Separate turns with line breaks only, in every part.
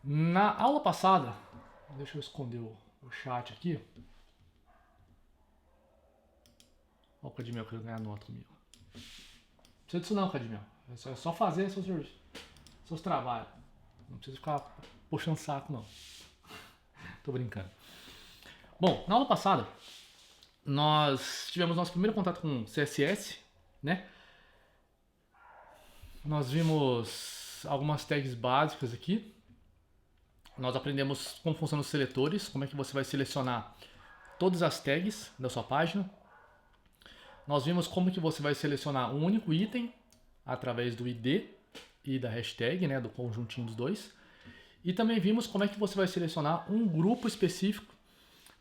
Na aula passada, deixa eu esconder o chat aqui. Olha o Cadmiel querendo ganhar nota comigo. Não precisa disso não, Cadmiel. É só fazer seus trabalhos. Não precisa ficar puxando saco, não. Tô brincando. Bom, na aula passada, nós tivemos nosso primeiro contato com CSS, né? Nós vimos algumas tags básicas aqui. Nós aprendemos como funcionam os seletores, como é que você vai selecionar todas as tags da sua página. Nós vimos como que você vai selecionar um único item através do ID e da hashtag, né, do conjuntinho dos dois. E também vimos como é que você vai selecionar um grupo específico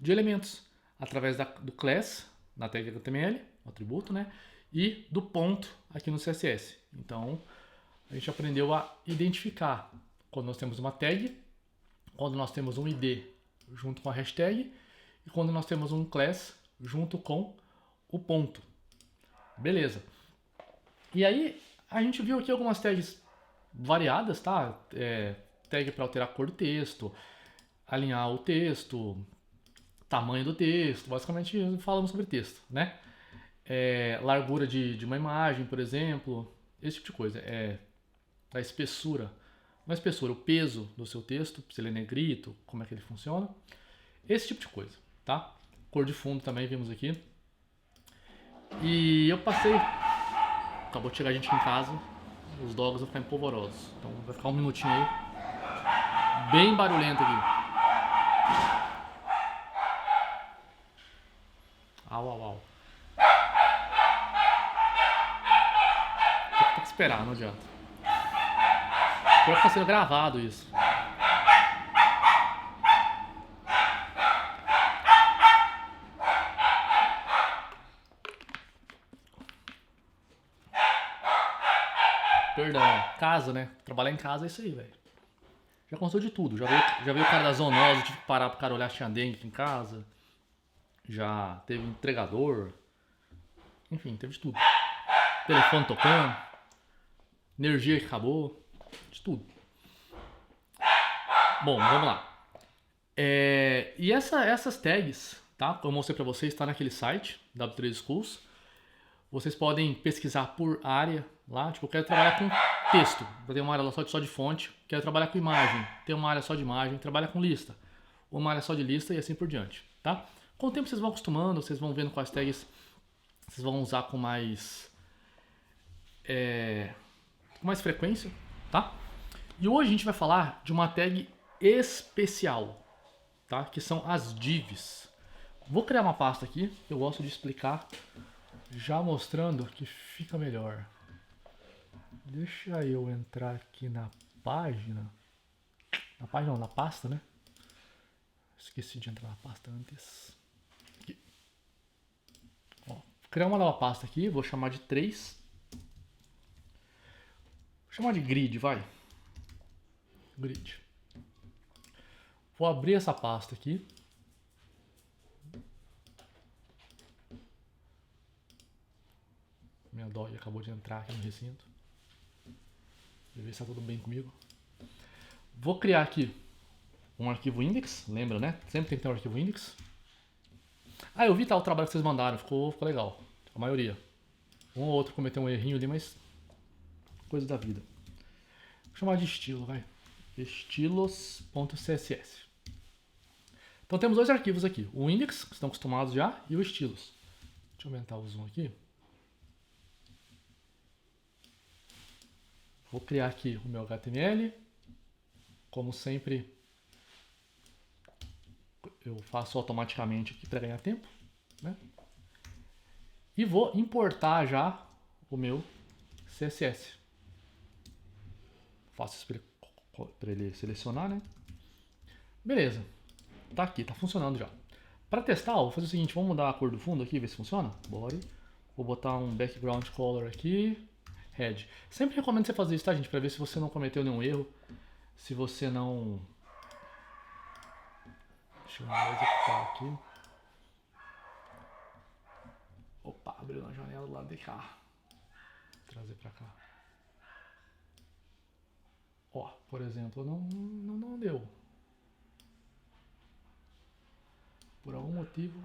de elementos através do class, na tag HTML, o atributo, né, e do ponto aqui no CSS. Então, a gente aprendeu a identificar quando nós temos uma tag, quando nós temos um ID junto com a hashtag e quando nós temos um class junto com o ponto. Beleza. E aí, a gente viu aqui algumas tags variadas, tá? Tag para alterar a cor do texto, alinhar o texto, tamanho do texto, basicamente falamos sobre texto, né? Largura de uma imagem, por exemplo, esse tipo de coisa. A espessura, não a espessura, o peso do seu texto, se ele é negrito, como é que ele funciona, esse tipo de coisa, tá? Cor de fundo também vimos aqui. E eu passei, acabou de chegar a gente em casa, os dogs vão ficar empolvorosos, então vai ficar um minutinho aí, bem barulhento aqui. Au, au, au. Tem que esperar, não adianta. Pior que tá sendo gravado isso. Perdão, casa, né? Trabalhar em casa é isso aí, velho. Já aconteceu de tudo. Já veio o cara da zoonose, tive que parar pro cara olhar se tinha dengue aqui em casa. Já teve entregador. Enfim, teve de tudo. Telefone tocando. Energia que acabou. De tudo. Bom, vamos lá. E essas tags, tá? Como eu mostrei pra vocês, está naquele site, W3 Schools. Vocês podem pesquisar por área lá. Tipo, eu quero trabalhar com texto. Eu tenho uma área só de fonte. Quero trabalhar com imagem. Tem uma área só de imagem. Trabalha com lista. Uma área só de lista e assim por diante, tá? Com o tempo vocês vão acostumando, vocês vão vendo quais tags vocês vão usar com mais frequência, tá? E hoje a gente vai falar de uma tag especial, tá? Que são as divs. Vou criar uma pasta aqui, eu gosto de explicar já mostrando que fica melhor. Deixa eu entrar aqui na página. Na página não, na pasta, né? Esqueci de entrar na pasta antes. Aqui. Ó, vou criar uma nova pasta aqui, vou chamar de 3. Vou chamar de grid, vai. Grid. Vou abrir essa pasta aqui. Minha dog acabou de entrar aqui no recinto. Deixa eu ver se está tudo bem comigo. Vou criar aqui um arquivo index, lembra, né? Sempre tem que ter um arquivo index. Ah, eu vi o trabalho que vocês mandaram, ficou legal. A maioria. Um ou outro cometeu um errinho ali, mas coisa da vida. Vou chamar de estilo, vai. Estilos.css. Então temos dois arquivos aqui. O index, que estão acostumados já, e o estilos. Deixa eu aumentar o zoom aqui. Vou criar aqui o meu HTML. Como sempre, eu faço automaticamente aqui para ganhar tempo, né? E vou importar já o meu CSS. Faço isso para ele selecionar, né? Beleza. Tá aqui, tá funcionando já. Para testar, vou fazer o seguinte, vamos mudar a cor do fundo aqui, ver se funciona. Bora. Vou botar um background color aqui. Red. Sempre recomendo você fazer isso, tá, gente? Para ver se você não cometeu nenhum erro. Se você não... Deixa eu executar aqui. Opa, abriu na janela do lado de cá. Vou trazer pra cá. Ó, por exemplo, não deu. Por algum motivo.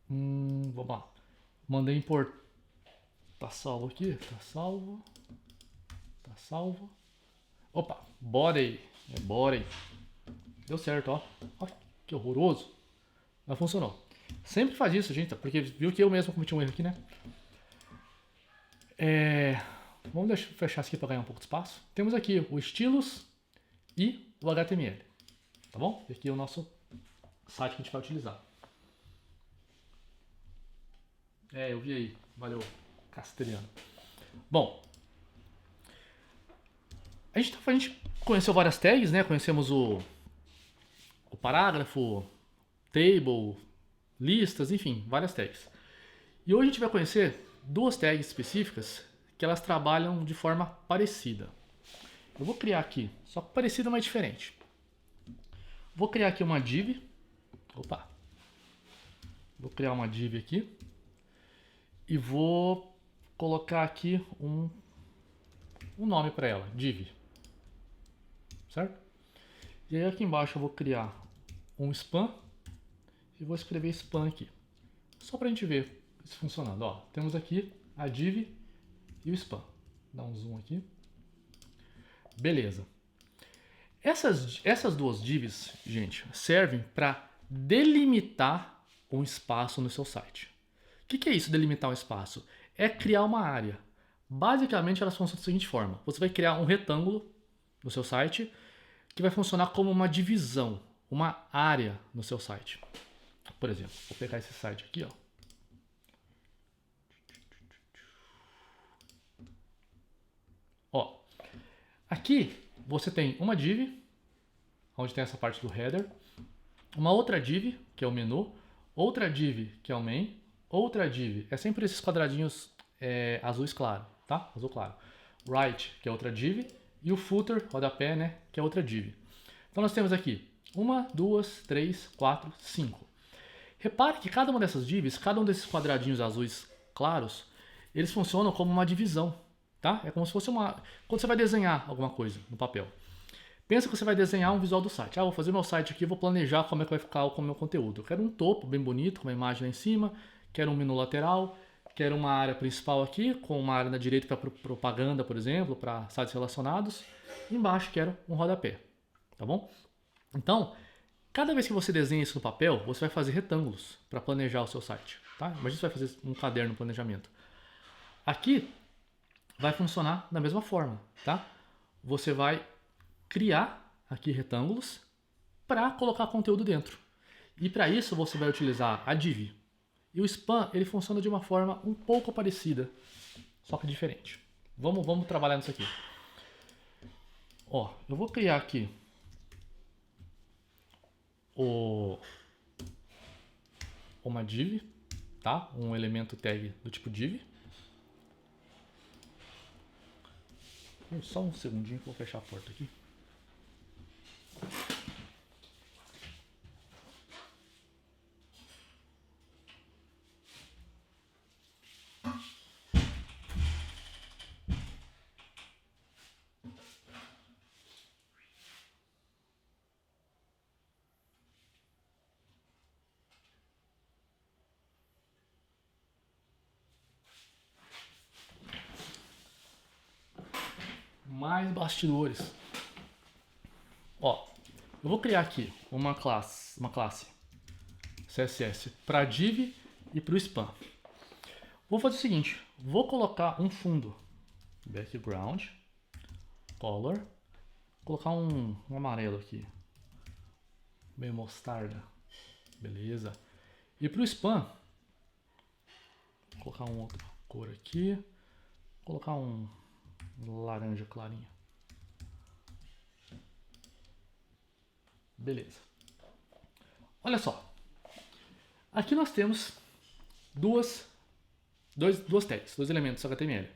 Vamos lá. Mandei importar. Tá salvo aqui? Tá salvo. Tá salvo. Opa, body. É body. Deu certo, ó. Ó, que horroroso. Mas funcionou. Sempre faz isso, gente, porque viu que eu mesmo cometi um erro aqui, né? Vamos fechar isso aqui para ganhar um pouco de espaço. Temos aqui o estilos e o HTML. Tá bom? Esse aqui é o nosso site que a gente vai utilizar. Eu vi aí. Valeu, castelhano. Bom, a gente conheceu várias tags, né? Conhecemos o parágrafo, table, listas, enfim, várias tags. E hoje a gente vai conhecer duas tags específicas que elas trabalham de forma parecida. Eu vou criar aqui, só que parecida, mas diferente. Vou criar aqui uma div. Opa! Vou criar uma div aqui. E vou colocar aqui um nome para ela, div. Certo? E aí aqui embaixo eu vou criar um span e vou escrever spam aqui. Só para a gente ver isso funcionando. Ó, temos aqui a div e o spam. Dá um zoom aqui. Beleza. Essas duas divs, gente, servem para delimitar um espaço no seu site. O que é isso, delimitar um espaço? É criar uma área. Basicamente, elas funcionam da seguinte forma. Você vai criar um retângulo no seu site que vai funcionar como uma divisão, uma área no seu site. Por exemplo, vou pegar esse site aqui, ó. Ó, aqui você tem uma div, onde tem essa parte do header, uma outra div, que é o menu, outra div, que é o main, outra div, é sempre esses quadradinhos azuis claro, tá? Azul claro. Right, que é outra div, e o footer, rodapé, né, que é outra div. Então nós temos aqui 1, 2, 3, 4, 5. Repare que cada uma dessas divs, cada um desses quadradinhos azuis claros, eles funcionam como uma divisão, tá? É como se fosse uma... Quando você vai desenhar alguma coisa no papel. Pensa que você vai desenhar um visual do site. Vou fazer meu site aqui, vou planejar como é que vai ficar com o meu conteúdo. Eu quero um topo bem bonito, com uma imagem lá em cima, quero um menu lateral, quero uma área principal aqui, com uma área na direita para propaganda, por exemplo, para sites relacionados. E embaixo quero um rodapé, tá bom? Então, cada vez que você desenha isso no papel, você vai fazer retângulos para planejar o seu site, tá? Imagina você vai fazer um caderno de planejamento. Aqui vai funcionar da mesma forma, tá? Você vai criar aqui retângulos para colocar conteúdo dentro. E para isso você vai utilizar a div. E o spam, ele funciona de uma forma um pouco parecida, só que diferente. Vamos trabalhar nisso aqui. Ó, eu vou criar aqui uma div, tá? Um elemento tag do tipo div. Só um segundinho que eu vou fechar a porta aqui. Mais bastidores. Ó, eu vou criar aqui uma classe CSS para div e para o spam. Vou fazer o seguinte, vou colocar um fundo, background, color, colocar um amarelo aqui, meio mostarda, beleza. E para o spam, vou colocar uma outra cor aqui, colocar um laranja clarinho. Beleza. Olha só. Aqui nós temos duas tags, dois elementos HTML.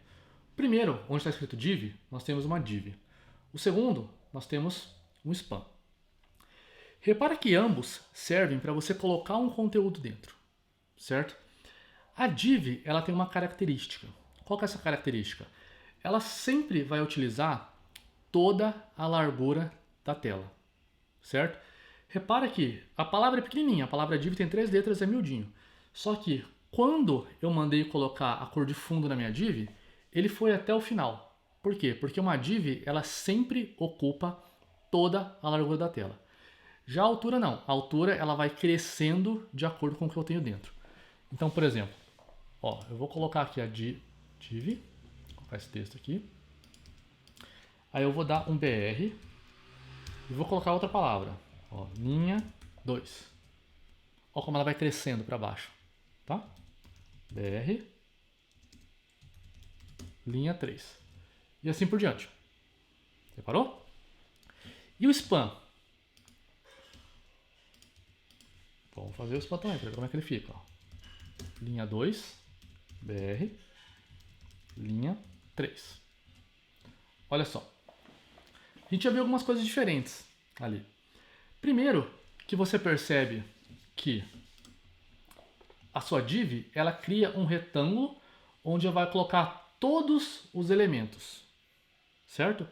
Primeiro, onde está escrito div, nós temos uma div. O segundo, nós temos um spam. Repara que ambos servem para você colocar um conteúdo dentro, certo? A div, ela tem uma característica. Qual que é essa característica? Ela sempre vai utilizar toda a largura da tela, certo? Repara que a palavra é pequenininha, a palavra div tem 3 letras, é miudinho. Só que quando eu mandei colocar a cor de fundo na minha div, ele foi até o final. Por quê? Porque uma div, ela sempre ocupa toda a largura da tela. Já a altura não. A altura ela vai crescendo de acordo com o que eu tenho dentro. Então, por exemplo, ó, eu vou colocar aqui a div, vou colocar esse texto aqui. Aí eu vou dar um br e vou colocar outra palavra. Ó, linha 2. Olha como ela vai crescendo para baixo. Tá? br, linha 3. E assim por diante. Reparou? E o span? Vamos fazer o span também, para ver como é que ele fica. Ó. Linha 2, br, linha 3. Olha só. A gente já viu algumas coisas diferentes ali. Primeiro, que você percebe que a sua div, ela cria um retângulo onde vai colocar todos os elementos, certo?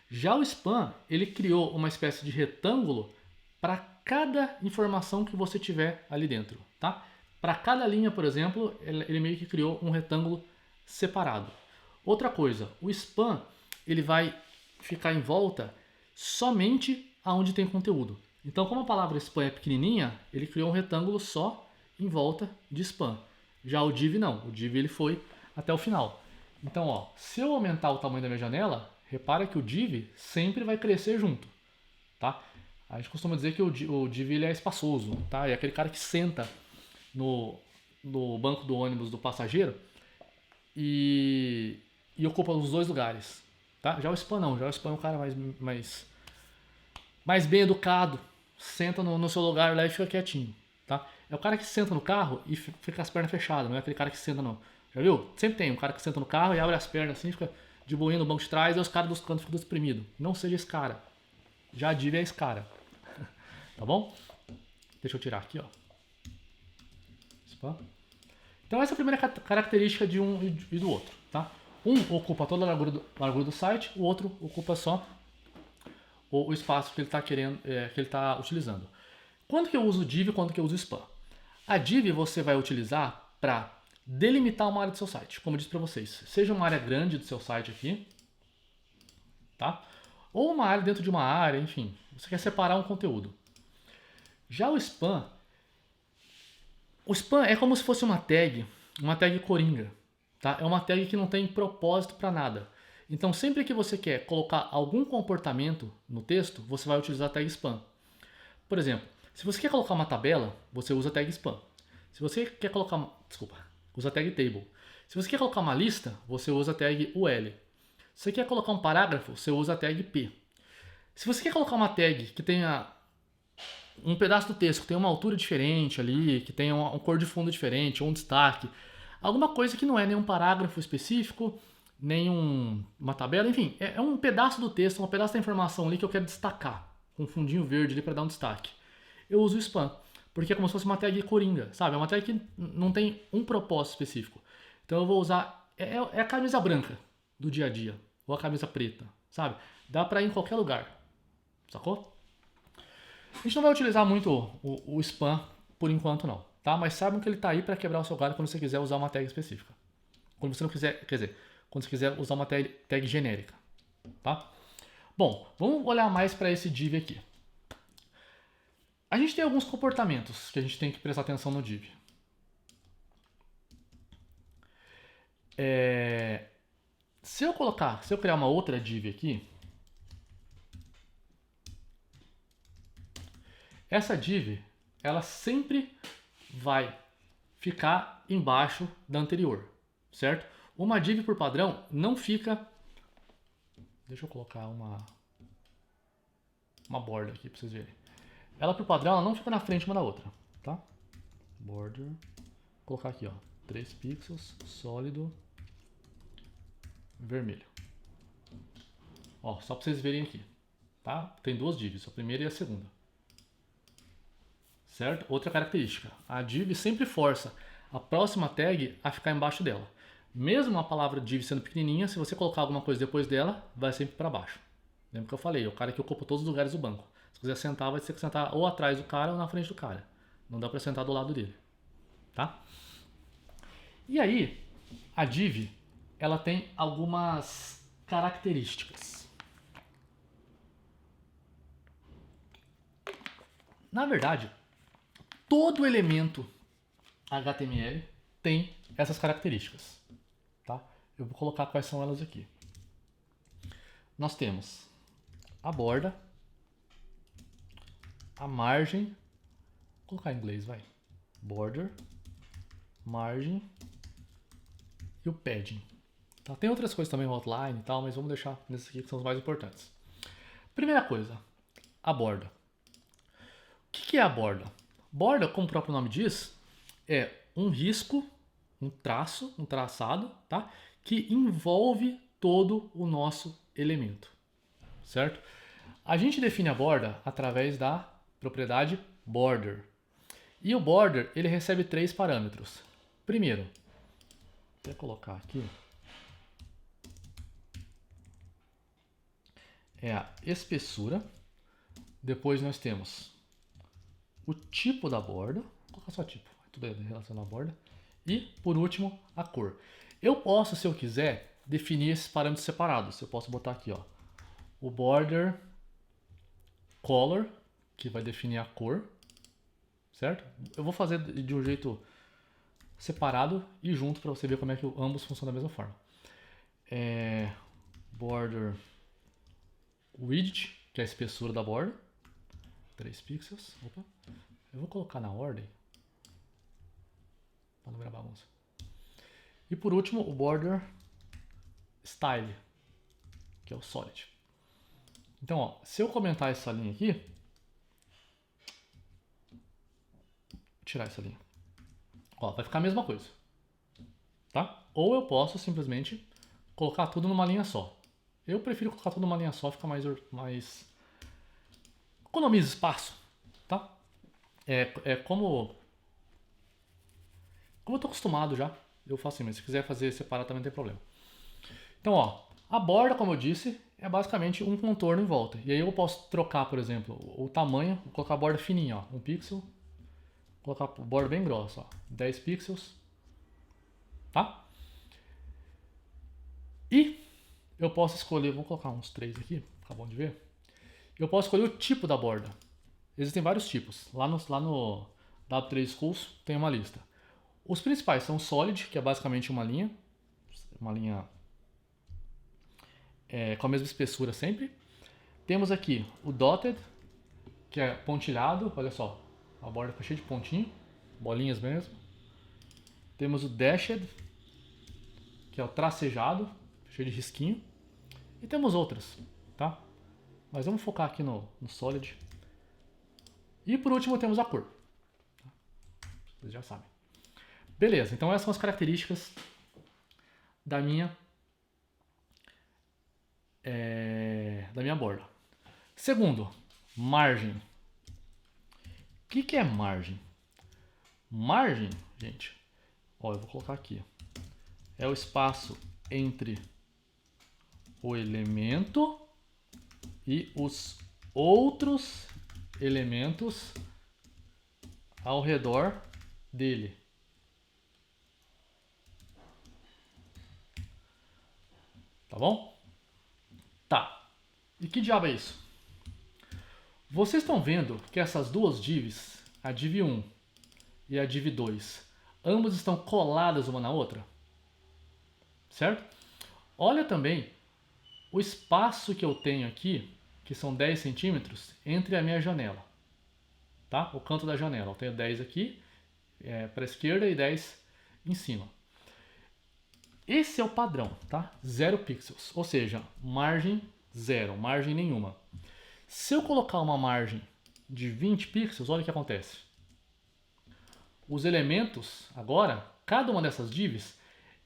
Já o span, ele criou uma espécie de retângulo para cada informação que você tiver ali dentro, tá? Para cada linha, por exemplo, ele meio que criou um retângulo separado. Outra coisa, o span, ele vai ficar em volta somente aonde tem conteúdo. Então, como a palavra span é pequenininha, ele criou um retângulo só em volta de span. Já o div não, o div ele foi até o final. Então, ó, se eu aumentar o tamanho da minha janela, repara que o div sempre vai crescer junto, tá? A gente costuma dizer que o div ele é espaçoso, tá? É aquele cara que senta no banco do ônibus do passageiro e ocupa os dois lugares, tá? Já o span não, já o span é um cara mais bem educado, senta no seu lugar lá e fica quietinho, tá? É o cara que senta no carro e fica com as pernas fechadas, não é aquele cara que senta no... Já viu? Sempre tem um cara que senta no carro e abre as pernas assim, fica de boinha no banco de trás e os caras dos cantos ficam deprimidos. Não seja esse cara. Já a div é esse cara. Tá bom? Deixa eu tirar aqui, ó. Então essa é a primeira característica de um e do outro, tá? Um ocupa toda a largura do site, o outro ocupa só o espaço que ele está querendo, que ele está utilizando. Quando que eu uso div e quando que eu uso span? A div você vai utilizar para delimitar uma área do seu site, como eu disse para vocês. Seja uma área grande do seu site aqui, tá? Ou uma área dentro de uma área, enfim. Você quer separar um conteúdo. Já o span é como se fosse uma tag coringa, tá? É uma tag que não tem propósito para nada. Então, sempre que você quer colocar algum comportamento no texto, você vai utilizar a tag span. Por exemplo, se você quer colocar uma tabela, você usa a tag span. Se você quer colocar, usa a tag table. Se você quer colocar uma lista, você usa a tag ul. Se você quer colocar um parágrafo, você usa a tag p. Se você quer colocar uma tag que tenha um pedaço do texto que tem uma altura diferente ali, que tenha uma cor de fundo diferente, ou um destaque, alguma coisa que não é nenhum parágrafo específico, nem uma tabela, enfim, é um pedaço do texto, um pedaço da informação ali que eu quero destacar, com um fundinho verde ali para dar um destaque. Eu uso o span, porque é como se fosse uma tag coringa, sabe? É uma tag que não tem um propósito específico. Então eu vou usar, é a camisa branca do dia a dia, ou a camisa preta, sabe? Dá para ir em qualquer lugar, sacou? A gente não vai utilizar muito o span por enquanto não, tá? Mas saibam que ele está aí para quebrar o seu galho quando você quiser usar uma tag específica. Quando você não quiser, quer dizer, quando você quiser usar uma tag genérica, tá? Bom, vamos olhar mais para esse div aqui. A gente tem alguns comportamentos que a gente tem que prestar atenção no div. Se eu criar uma outra div aqui, essa div, ela sempre vai ficar embaixo da anterior, certo? Uma div por padrão não fica... Deixa eu colocar uma borda aqui para vocês verem. Ela por padrão, ela não fica na frente uma da outra, tá? Border. Vou colocar aqui, ó, 3 pixels, sólido, vermelho. Ó, só para vocês verem aqui, tá? Tem duas divs, a primeira e a segunda. certo? Outra característica, a div sempre força a próxima tag a ficar embaixo dela. Mesmo a palavra div sendo pequenininha, se você colocar alguma coisa depois dela, vai sempre para baixo. Lembra que eu falei, o cara que ocupa todos os lugares do banco. Se quiser sentar, vai ter que sentar ou atrás do cara ou na frente do cara. Não dá para sentar do lado dele, tá? E aí, a div, ela tem algumas características. Na verdade, todo elemento HTML tem essas características, tá? Eu vou colocar quais são elas aqui. Nós temos a borda, a margem, vou colocar em inglês, vai. Border, margem e o padding. Tá? Tem outras coisas também, outline e tal, mas vamos deixar nesses aqui que são os mais importantes. Primeira coisa, a borda. O que é a borda? Borda, como o próprio nome diz, é um risco, um traço, um traçado, tá? Que envolve todo o nosso elemento, certo? A gente define a borda através da propriedade border. E o border, ele recebe 3 parâmetros. Primeiro, vou colocar aqui, é a espessura. Depois nós temos o tipo da borda. Vou colocar só tipo, tudo é relacionado à borda. E, por último, a cor. Eu posso, se eu quiser, definir esses parâmetros separados. Eu posso botar aqui, ó, o border color, que vai definir a cor, certo? Eu vou fazer de um jeito separado e junto para você ver como é que ambos funcionam da mesma forma. Border width, que é a espessura da borda, 3 pixels. Opa. Eu vou colocar na ordem para não virar bagunça. E por último, o border style, que é o solid. Então, ó, se eu comentar essa linha aqui, vou tirar essa linha. Ó, vai ficar a mesma coisa, tá? Ou eu posso simplesmente colocar tudo numa linha só. Eu prefiro colocar tudo numa linha só, fica mais economiza espaço, tá? Como eu tô acostumado já, eu faço assim, mas se quiser fazer separado também não tem problema. Então, ó, a borda, como eu disse, é basicamente um contorno em volta. E aí eu posso trocar, por exemplo, o tamanho, vou colocar a borda fininha, ó, 1 pixel, vou colocar a borda bem grossa, ó, 10 pixels, tá? E eu posso escolher, vou colocar uns 3 aqui, fica bom de ver. Eu posso escolher o tipo da borda. Existem vários tipos. Lá no W3 Schools tem uma lista. Os principais são solid, que é basicamente uma linha com a mesma espessura sempre. Temos aqui o dotted, que é pontilhado, olha só, a borda fica cheia de pontinho, bolinhas mesmo. Temos o dashed, que é o tracejado, cheio de risquinho. E temos outras, tá? Mas vamos focar aqui no solid. E por último temos a cor. Vocês já sabem. Beleza, então essas são as características da minha borda. Segundo, margem. O que é margem? Margem, gente, ó, eu vou colocar aqui. É o espaço entre o elemento e os outros elementos ao redor dele. Tá bom? Tá. E que diabo é isso? Vocês estão vendo que essas duas divs, a div 1 e a div 2, ambas estão coladas uma na outra? Certo? Olha também o espaço que eu tenho aqui, que são 10 centímetros, entre a minha janela. Tá? O canto da janela. Eu tenho 10 aqui para a esquerda e 10 em cima. Esse é o padrão, tá? 0 pixels, ou seja, margem 0, margem nenhuma. Se eu colocar uma margem de 20 pixels, olha o que acontece. Os elementos, agora, cada uma dessas divs,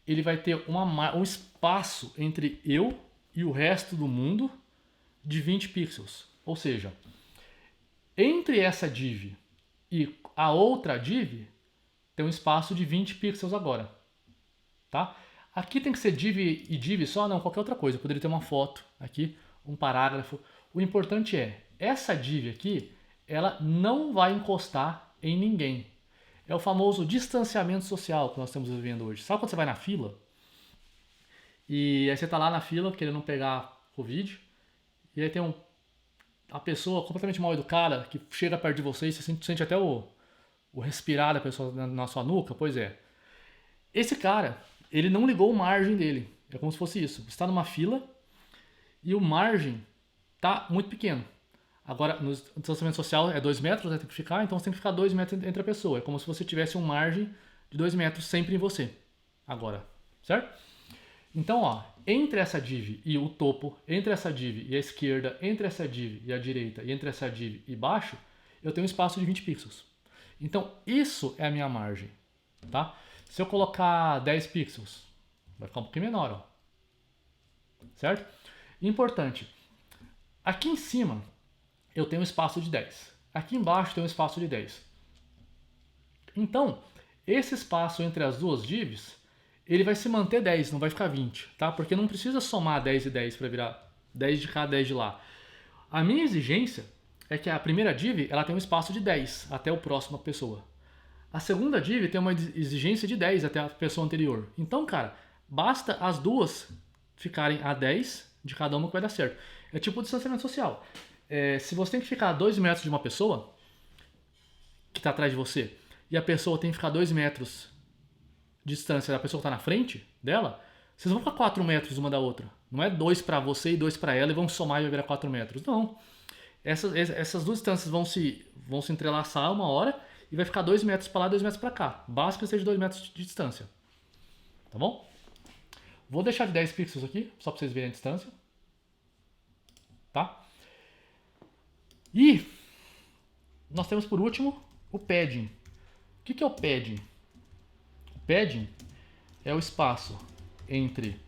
ele vai ter um espaço entre eu e o resto do mundo de 20 pixels. Ou seja, entre essa div E a outra div tem um espaço de 20 pixels agora, tá? Aqui tem que ser div e div só? Não, qualquer outra coisa. Eu poderia ter uma foto aqui, um parágrafo. O importante é, essa div aqui, ela não vai encostar em ninguém. É o famoso distanciamento social que nós estamos vivendo hoje. Sabe quando você vai na fila? E aí você tá lá na fila querendo pegar Covid, e aí tem a pessoa completamente mal educada que chega perto de você e você sente até o respirar da pessoa na sua nuca. Pois é. Esse cara, ele não ligou o margem dele. É como se fosse isso. Você está numa fila e o margem tá muito pequeno. Agora, no distanciamento social é 2 metros, né, tem que ficar, então você tem que ficar 2 metros entre a pessoa. É como se você tivesse um margem de 2 metros sempre em você. Agora, certo? Então, ó, entre essa div e o topo, entre essa div e a esquerda, entre essa div e a direita, e entre essa div e baixo, eu tenho um espaço de 20 pixels. Então, isso é a minha margem, tá? Se eu colocar 10 pixels, vai ficar um pouquinho menor, ó. Certo? Importante. Aqui em cima, eu tenho um espaço de 10. Aqui embaixo tem um espaço de 10. Então, esse espaço entre as duas divs, ele vai se manter 10, não vai ficar 20, tá? Porque não precisa somar 10 e 10 para virar 10 de cá, 10 de lá. A minha exigência é que a primeira div ela tem um espaço de 10 até o próximo pessoa. A segunda div tem uma exigência de 10 até a pessoa anterior. Então, cara, basta as duas ficarem a 10 de cada uma que vai dar certo. É tipo o distanciamento social. Se você tem que ficar a 2 metros de uma pessoa que está atrás de você e a pessoa tem que ficar 2 metros de distância da pessoa que está na frente dela, vocês vão ficar 4 metros uma da outra. Não é 2 para você e 2 para ela e vão somar e vai virar 4 metros. Não. Essas duas distâncias vão se entrelaçar uma hora e vai ficar 2 metros para lá, 2 metros para cá. Basta que seja 2 metros de distância. Tá bom? Vou deixar de 10 pixels aqui, só para vocês verem a distância. Tá? E nós temos por último o padding. O que é o padding? O padding é o espaço entre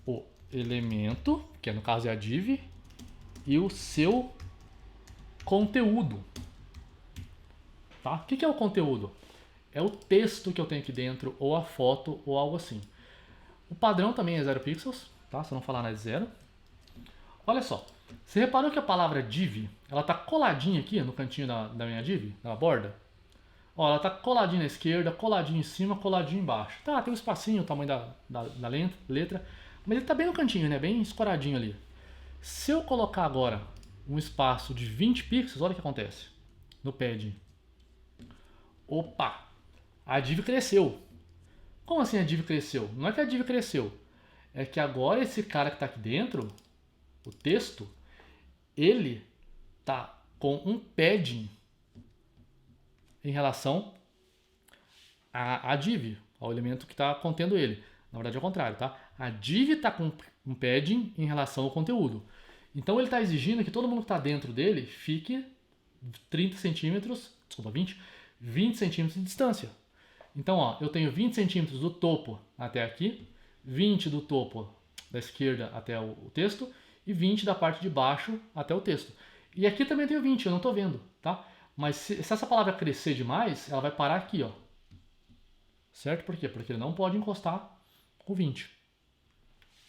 o elemento, que no caso é a div, e o seu conteúdo. Tá? O que é o conteúdo? É o texto que eu tenho aqui dentro, ou a foto, ou algo assim. O padrão também é 0 pixels, tá? Se eu não falar nada de 0. Olha só, você reparou que a palavra div, ela tá coladinha aqui no cantinho da minha div, na borda? Ó, ela tá coladinha na esquerda, coladinha em cima, coladinha embaixo. Tá, tem um espacinho, o tamanho da letra, mas ele tá bem no cantinho, né? Bem escoradinho ali. Se eu colocar agora um espaço de 20 pixels, olha o que acontece no padding. Opa! A div cresceu. Como assim a div cresceu? Não é que a div cresceu. É que agora esse cara que está aqui dentro, o texto, ele tá com um padding em relação à div, ao elemento que está contendo ele. Na verdade é o contrário, tá? A div está com um padding em relação ao conteúdo. Então ele está exigindo que todo mundo que está dentro dele fique 30 centímetros, desculpa, 20 centímetros de distância. Então, ó, eu tenho 20 centímetros do topo até aqui, 20 do topo da esquerda até o texto e 20 da parte de baixo até o texto. E aqui também tenho 20, eu não estou vendo, tá? Mas se essa palavra crescer demais, ela vai parar aqui, ó. Certo? Por quê? Porque ele não pode encostar com 20.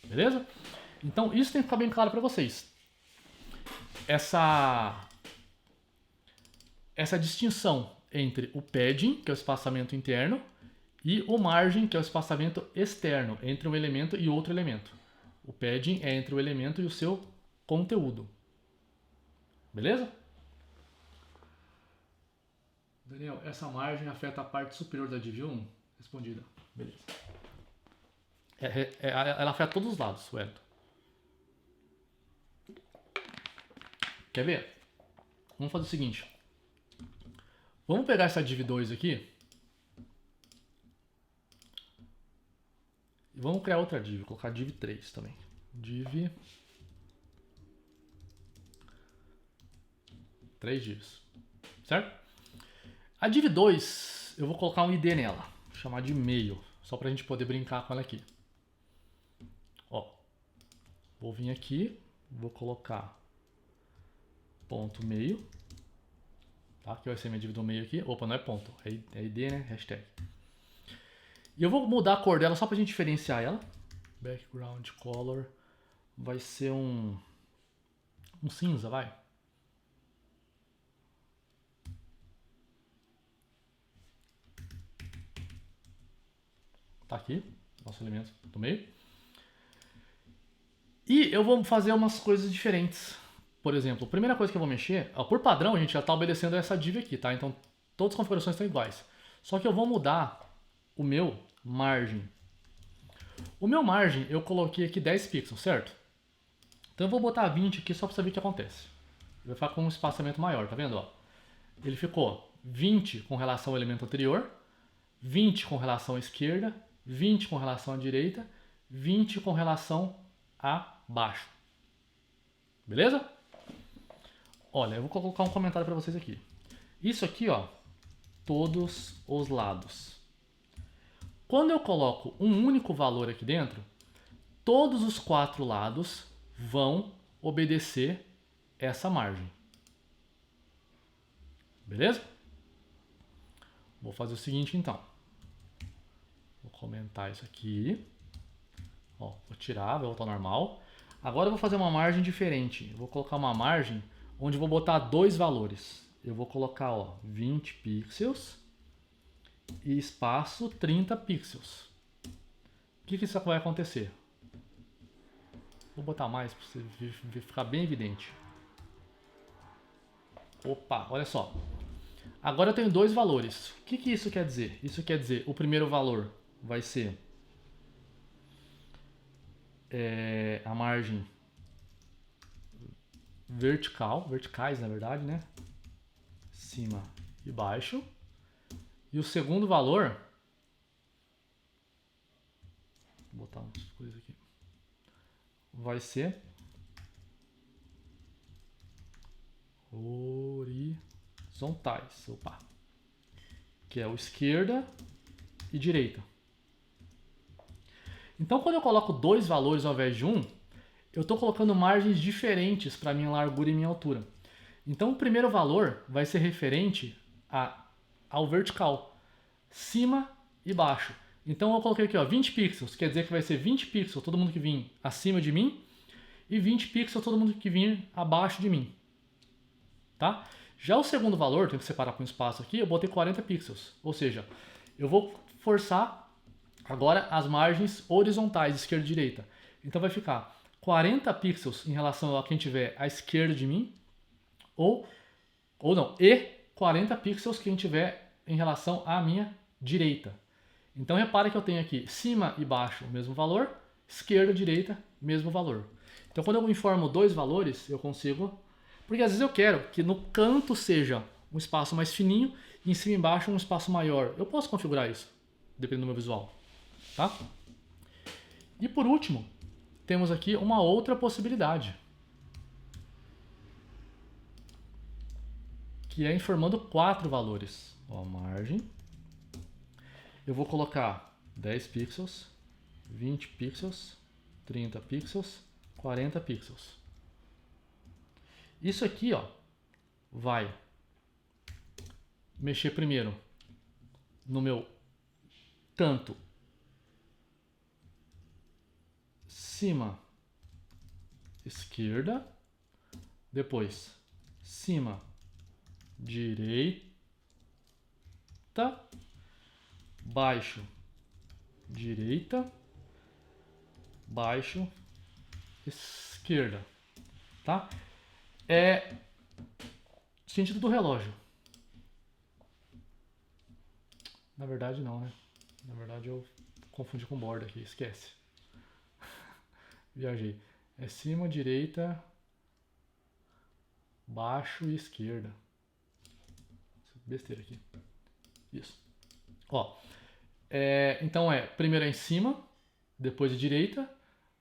Beleza? Então, isso tem que ficar bem claro para vocês. Essa distinção entre o padding, que é o espaçamento interno, e o margem, que é o espaçamento externo, entre um elemento e outro elemento. O padding é entre o elemento e o seu conteúdo. Beleza? Daniel, essa margem afeta a parte superior da div 1? Respondida. Beleza. Ela afeta todos os lados, Wellington. Quer ver? Vamos fazer o seguinte. Vamos pegar essa div 2 aqui. E vamos criar outra div. Vou colocar div 3 também. Div 3 divs. Certo? A div 2, eu vou colocar um ID nela. Vou chamar de e-mail. Só pra gente poder brincar com ela aqui. Ó. Vou vir aqui. Vou colocar ponto meio. tá? Que vai ser minha div do meio aqui. Opa, não é ponto, é ID, né? Hashtag. E eu vou mudar a cor dela só pra gente diferenciar ela. Background color vai ser um cinza, vai. Tá aqui, nosso elemento do meio. E eu vou fazer umas coisas diferentes. Por exemplo, a primeira coisa que eu vou mexer, ó, por padrão a gente já está obedecendo essa div aqui, tá? Então todas as configurações estão iguais. Só que eu vou mudar o meu margem. O meu margem eu coloquei aqui 10 pixels, certo? Então eu vou botar 20 aqui só para saber o que acontece. Vai ficar com um espaçamento maior, tá vendo? Ó? Ele ficou 20 com relação ao elemento anterior, 20 com relação à esquerda, 20 com relação à direita, 20 com relação a baixo. Beleza? Olha, eu vou colocar um comentário para vocês aqui. Isso aqui, ó, todos os lados. Quando eu coloco um único valor aqui dentro, todos os 4 lados vão obedecer essa margem. Beleza? Vou fazer o seguinte então. Vou comentar isso aqui. Ó, vou tirar, vou voltar ao normal. Agora eu vou fazer uma margem diferente. Eu vou colocar uma margem onde eu vou botar 2 valores. Eu vou colocar, ó, 20 pixels e espaço 30 pixels. O que isso vai acontecer? Vou botar mais para você ficar bem evidente. Opa, olha só. Agora eu tenho 2 valores. O que isso quer dizer? Isso quer dizer, o primeiro valor vai ser a margem verticais na verdade, né? Cima e baixo. E o segundo valor, vou botar umas coisas aqui, vai ser horizontais, opa, que é o esquerda e direita. Então quando eu coloco 2 valores ao invés de um, eu estou colocando margens diferentes para minha largura e minha altura. Então o primeiro valor vai ser referente ao vertical, cima e baixo. Então eu coloquei aqui, ó, 20 pixels, quer dizer que vai ser 20 pixels todo mundo que vir acima de mim e 20 pixels todo mundo que vir abaixo de mim. Tá? Já o segundo valor, tenho que separar com espaço aqui, eu botei 40 pixels. Ou seja, eu vou forçar agora as margens horizontais, esquerda e direita. Então vai ficar 40 pixels em relação a quem tiver à esquerda de mim, ou não, e 40 pixels quem tiver em relação à minha direita. Então repare que eu tenho aqui cima e baixo o mesmo valor, esquerda e direita mesmo valor. Então quando eu informo 2 valores, eu consigo... Porque às vezes eu quero que no canto seja um espaço mais fininho e em cima e embaixo um espaço maior. Eu posso configurar isso, dependendo do meu visual. Tá? E por último, temos aqui uma outra possibilidade, que é informando 4 valores. Ó, margem. Eu vou colocar 10 pixels, 20 pixels, 30 pixels, 40 pixels. Isso aqui, ó, vai mexer primeiro no meu canto cima esquerda, depois cima direita, baixo direita, baixo esquerda, tá? É sentido do relógio. Na verdade não, né? Na verdade eu confundi com borda aqui, esquece. Viajei. É cima, direita, baixo e esquerda. Besteira aqui. Isso. Ó. Então primeiro é em cima, depois é direita,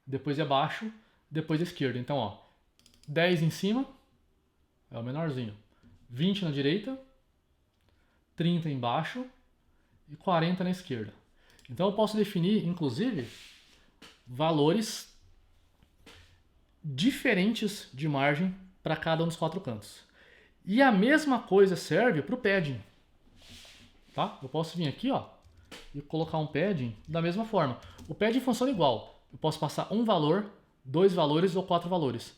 depois é baixo, depois é esquerda. Então, ó, 10 em cima, é o menorzinho. 20 na direita, 30 embaixo e 40 na esquerda. Então eu posso definir, inclusive, valores diferentes de margem para cada um dos 4 cantos. E a mesma coisa serve para o padding, tá? Eu posso vir aqui, ó, e colocar um padding da mesma forma. O padding funciona igual. Eu posso passar um valor, 2 valores ou 4 valores.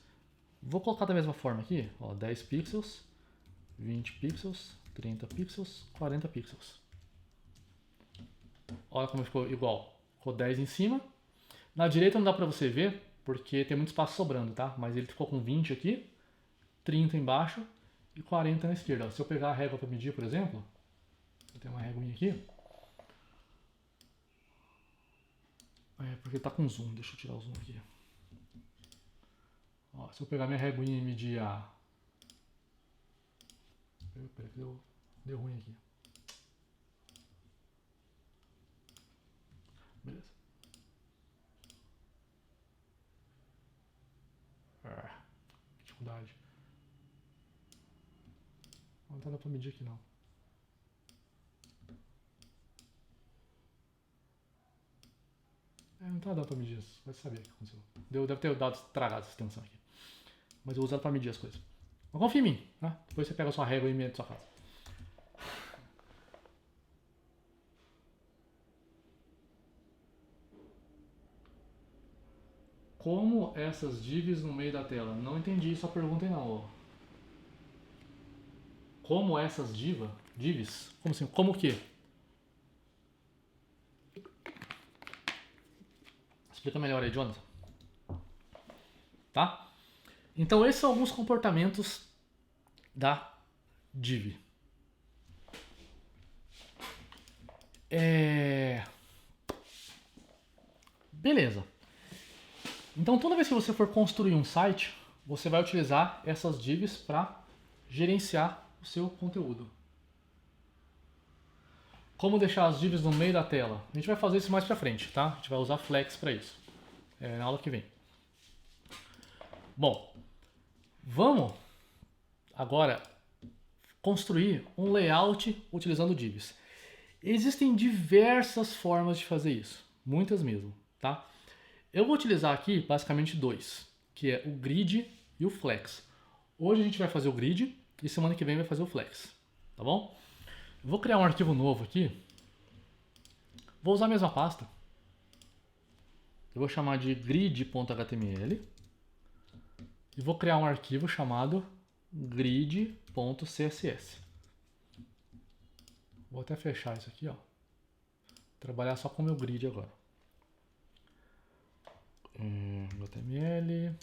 Vou colocar da mesma forma aqui, ó, 10 pixels, 20 pixels, 30 pixels, 40 pixels. Olha como ficou igual. Ficou 10 em cima. Na direita não dá pra você ver, porque tem muito espaço sobrando, tá? Mas ele ficou com 20 aqui, 30 embaixo e 40 na esquerda. Se eu pegar a régua para medir, por exemplo, eu tenho uma réguinha aqui. É porque tá com zoom, deixa eu tirar o zoom aqui. Ó, se eu pegar minha réguinha e medir a... Peraí, que deu ruim aqui. Beleza. Dificuldade. Não tá dando pra medir aqui não. Não tá dando pra medir isso. Vai saber o que aconteceu. Deve ter dado estragado essa extensão aqui. Mas eu uso ela pra medir as coisas. Mas confia em mim, né? Depois você pega a sua régua e mede a sua casa. Como essas divs no meio da tela? Não entendi sua pergunta aí não. Ó. Como essas divs? Como assim? Como o quê? Explica melhor aí, Jonathan. Tá? Então esses são alguns comportamentos da div. Beleza. Então toda vez que você for construir um site, você vai utilizar essas divs para gerenciar o seu conteúdo. Como deixar as divs no meio da tela? A gente vai fazer isso mais pra frente, tá? A gente vai usar Flex para isso. Na aula que vem. Bom, vamos agora construir um layout utilizando divs. Existem diversas formas de fazer isso, muitas mesmo, tá? Eu vou utilizar aqui basicamente dois, que é o grid e o flex. Hoje a gente vai fazer o grid e semana que vem vai fazer o flex, tá bom? Eu vou criar um arquivo novo aqui. Vou usar a mesma pasta. Eu vou chamar de grid.html e vou criar um arquivo chamado grid.css. Vou até fechar isso aqui, ó. Trabalhar só com o meu grid agora. HTML.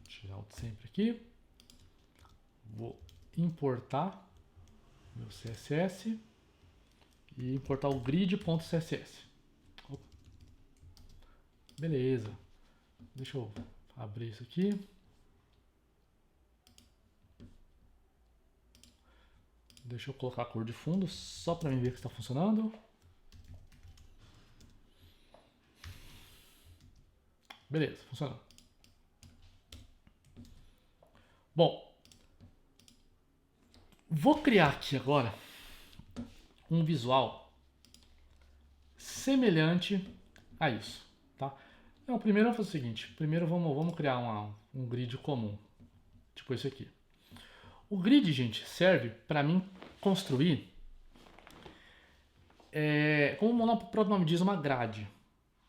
Tirar o sempre aqui. Vou importar meu CSS e importar o grid.css. Beleza. Deixa eu abrir isso aqui. Deixa eu colocar a cor de fundo só para mim ver que está funcionando. Beleza, funcionando. Bom, vou criar aqui agora um visual semelhante a isso, tá? Não, primeiro vamos fazer o seguinte. Primeiro vamos criar um grid comum, tipo esse aqui. O grid, gente, serve para mim construir, como o próprio nome diz, uma grade,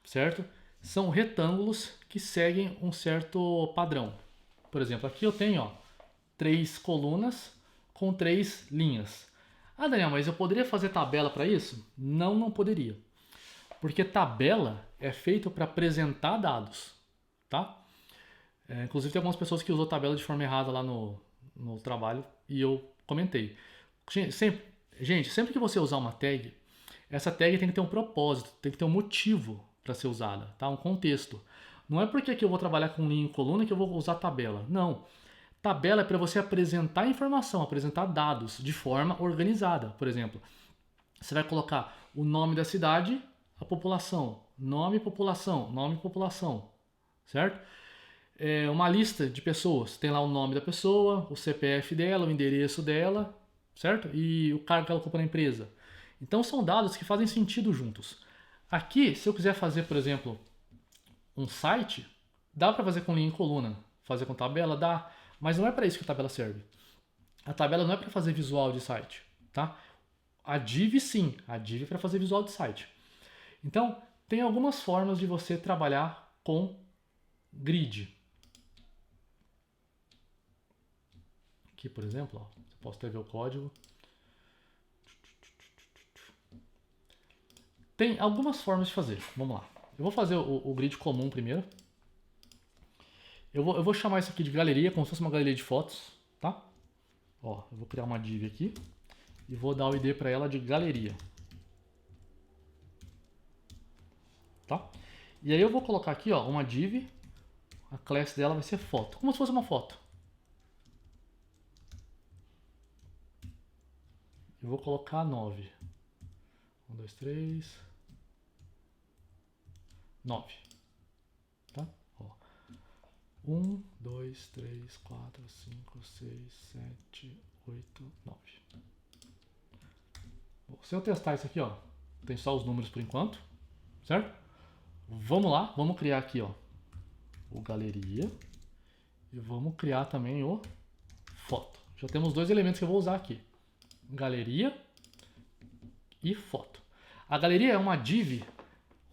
certo? São retângulos que seguem um certo padrão. Por exemplo, aqui eu tenho, ó, 3 colunas com 3 linhas. Ah, Daniel, mas eu poderia fazer tabela para isso? Não, não poderia. Porque tabela é feito para apresentar dados, tá? Inclusive tem algumas pessoas que usam tabela de forma errada lá no trabalho e eu comentei. Gente, sempre que você usar uma tag, essa tag tem que ter um propósito, tem que ter um motivo para ser usada, tá? Um contexto. Não é porque aqui eu vou trabalhar com linha e coluna que eu vou usar tabela. Não. Tabela é para você apresentar informação, apresentar dados de forma organizada. Por exemplo, você vai colocar o nome da cidade, a população, nome, população, certo? Uma lista de pessoas, tem lá o nome da pessoa, o CPF dela, o endereço dela, certo? E o cargo que ela ocupa na empresa. Então são dados que fazem sentido juntos. Aqui, se eu quiser fazer, por exemplo, um site, Dá para fazer com linha e coluna, fazer com tabela, dá, mas não é para isso que a tabela serve. A tabela não é para fazer visual de site, tá? A div sim, a div é para fazer visual de site. Então, tem algumas formas de você trabalhar com grid. Aqui, por exemplo, ó, eu posso até ver o código. Tem algumas formas de fazer. Vamos lá. Eu vou fazer o grid comum primeiro. Eu vou chamar isso aqui de galeria, como se fosse uma galeria de fotos, tá? Ó, eu vou criar uma div aqui e vou dar o ID para ela de galeria. Tá? E aí eu vou colocar aqui, ó, uma div, a class dela vai ser foto, como se fosse uma foto. Eu vou colocar 9. 1, 2, 3, 9. Tá? Ó. 1, 2, 3, 4, 5, 6, 7, 8, 9. Bom, se eu testar isso aqui, ó, tem só os números por enquanto, certo? Vamos lá, vamos criar aqui, ó, o galeria e vamos criar também o foto. Já temos dois elementos que eu vou usar aqui, galeria e foto. A galeria é uma div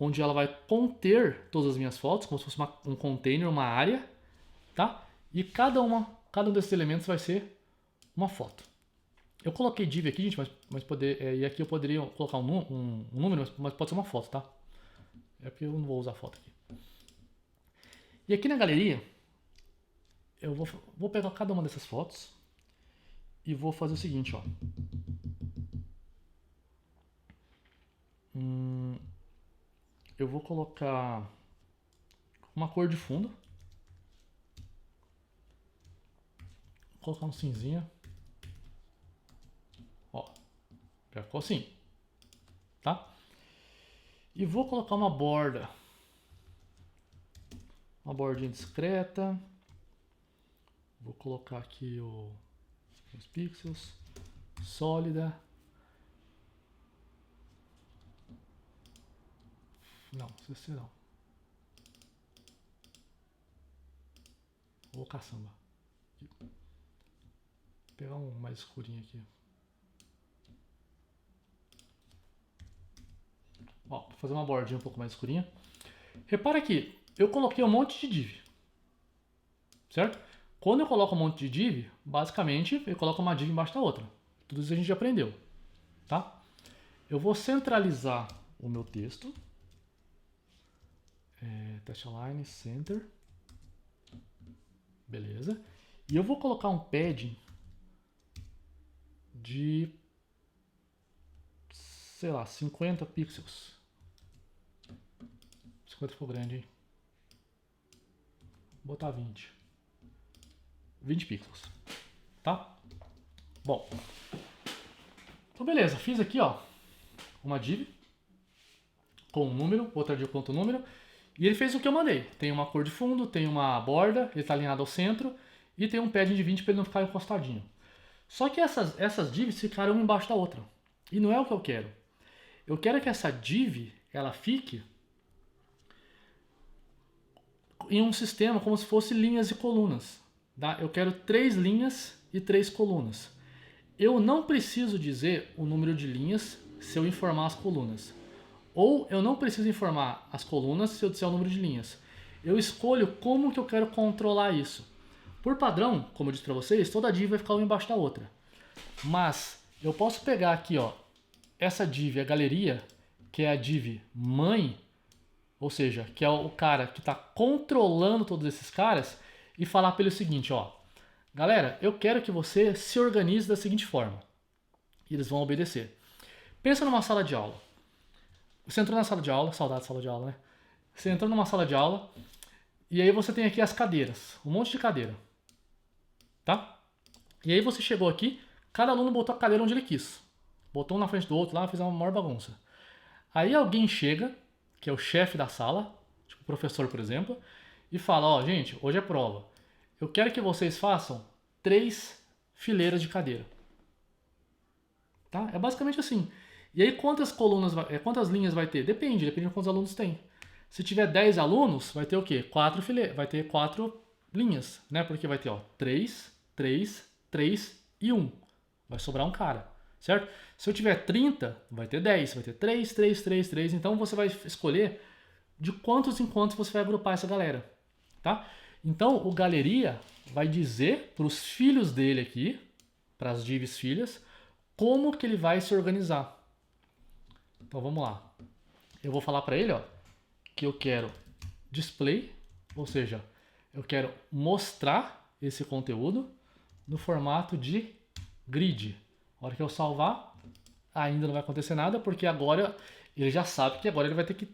onde ela vai conter todas as minhas fotos, como se fosse um container, uma área, tá? E cada um desses elementos vai ser uma foto. Eu coloquei div aqui, gente, e aqui eu poderia colocar um número, mas pode ser uma foto, tá? É porque eu não vou usar foto aqui. E aqui na galeria, eu vou pegar cada uma dessas fotos e vou fazer o seguinte, ó. Eu vou colocar uma cor de fundo. Vou colocar um cinzinha. Ó, já ficou assim, tá? E vou colocar uma borda. Uma bordinha discreta. Vou colocar aqui os pixels. Sólida. Não, CC não. Vou caçamba. Vou pegar um mais escurinho aqui. Ó, vou fazer uma bordinha um pouco mais escurinha. Repara que eu coloquei um monte de div. Certo? Quando eu coloco um monte de div, basicamente eu coloco uma div embaixo da outra. Tudo isso a gente já aprendeu. Tá? Eu vou centralizar o meu texto. Test align, center. Beleza. E eu vou colocar um padding de, sei lá, 50 pixels. 50 ficou grande, hein? Vou botar 20. 20 pixels. Tá? Bom. Então, beleza. Fiz aqui, ó, uma div com um número, outra div com outro número. E ele fez o que eu mandei. Tem uma cor de fundo, tem uma borda, ele está alinhado ao centro e tem um padding de 20 para ele não ficar encostadinho. Só que essas divs ficaram uma embaixo da outra. E não é o que eu quero. Eu quero que essa div ela fique em um sistema como se fosse linhas e colunas. Tá? Eu quero 3 linhas e 3 colunas. Eu não preciso dizer o número de linhas se eu informar as colunas. Ou eu não preciso informar as colunas se eu disser o número de linhas. Eu escolho como que eu quero controlar isso. Por padrão, como eu disse para vocês, toda div vai ficar uma embaixo da outra. Mas eu posso pegar aqui, ó, essa div, a galeria, que é a div mãe, ou seja, que é o cara que está controlando todos esses caras, e falar para ele o seguinte, ó, galera, eu quero que você se organize da seguinte forma. E eles vão obedecer. Pensa numa sala de aula. Você entrou na sala de aula, saudade de sala de aula, né? Você entrou numa sala de aula e aí você tem aqui as cadeiras, um monte de cadeira, tá? E aí você chegou aqui, cada aluno botou a cadeira onde ele quis. Botou um na frente do outro lá, fez uma maior bagunça. Aí alguém chega, que é o chefe da sala, tipo o professor, por exemplo, e fala, ó, gente, hoje é prova. Eu quero que vocês façam 3 fileiras de cadeira. Tá? É basicamente assim. E aí quantas linhas vai ter? Depende de quantos alunos tem. Se tiver 10 alunos, vai ter o quê? Vai ter 4 linhas, né? Porque vai ter, ó, 3, 3, 3 e 1. Vai sobrar um cara, certo? Se eu tiver 30, vai ter 10, vai ter 3, 3, 3, 3. Então você vai escolher de quantos em quantos você vai agrupar essa galera, tá? Então o galeria vai dizer para os filhos dele aqui, para as divs filhas, como que ele vai se organizar. Então vamos lá. Eu vou falar para ele, ó, que eu quero display, ou seja, eu quero mostrar esse conteúdo no formato de grid. A hora que eu salvar, ainda não vai acontecer nada, porque agora ele já sabe que agora ele vai ter que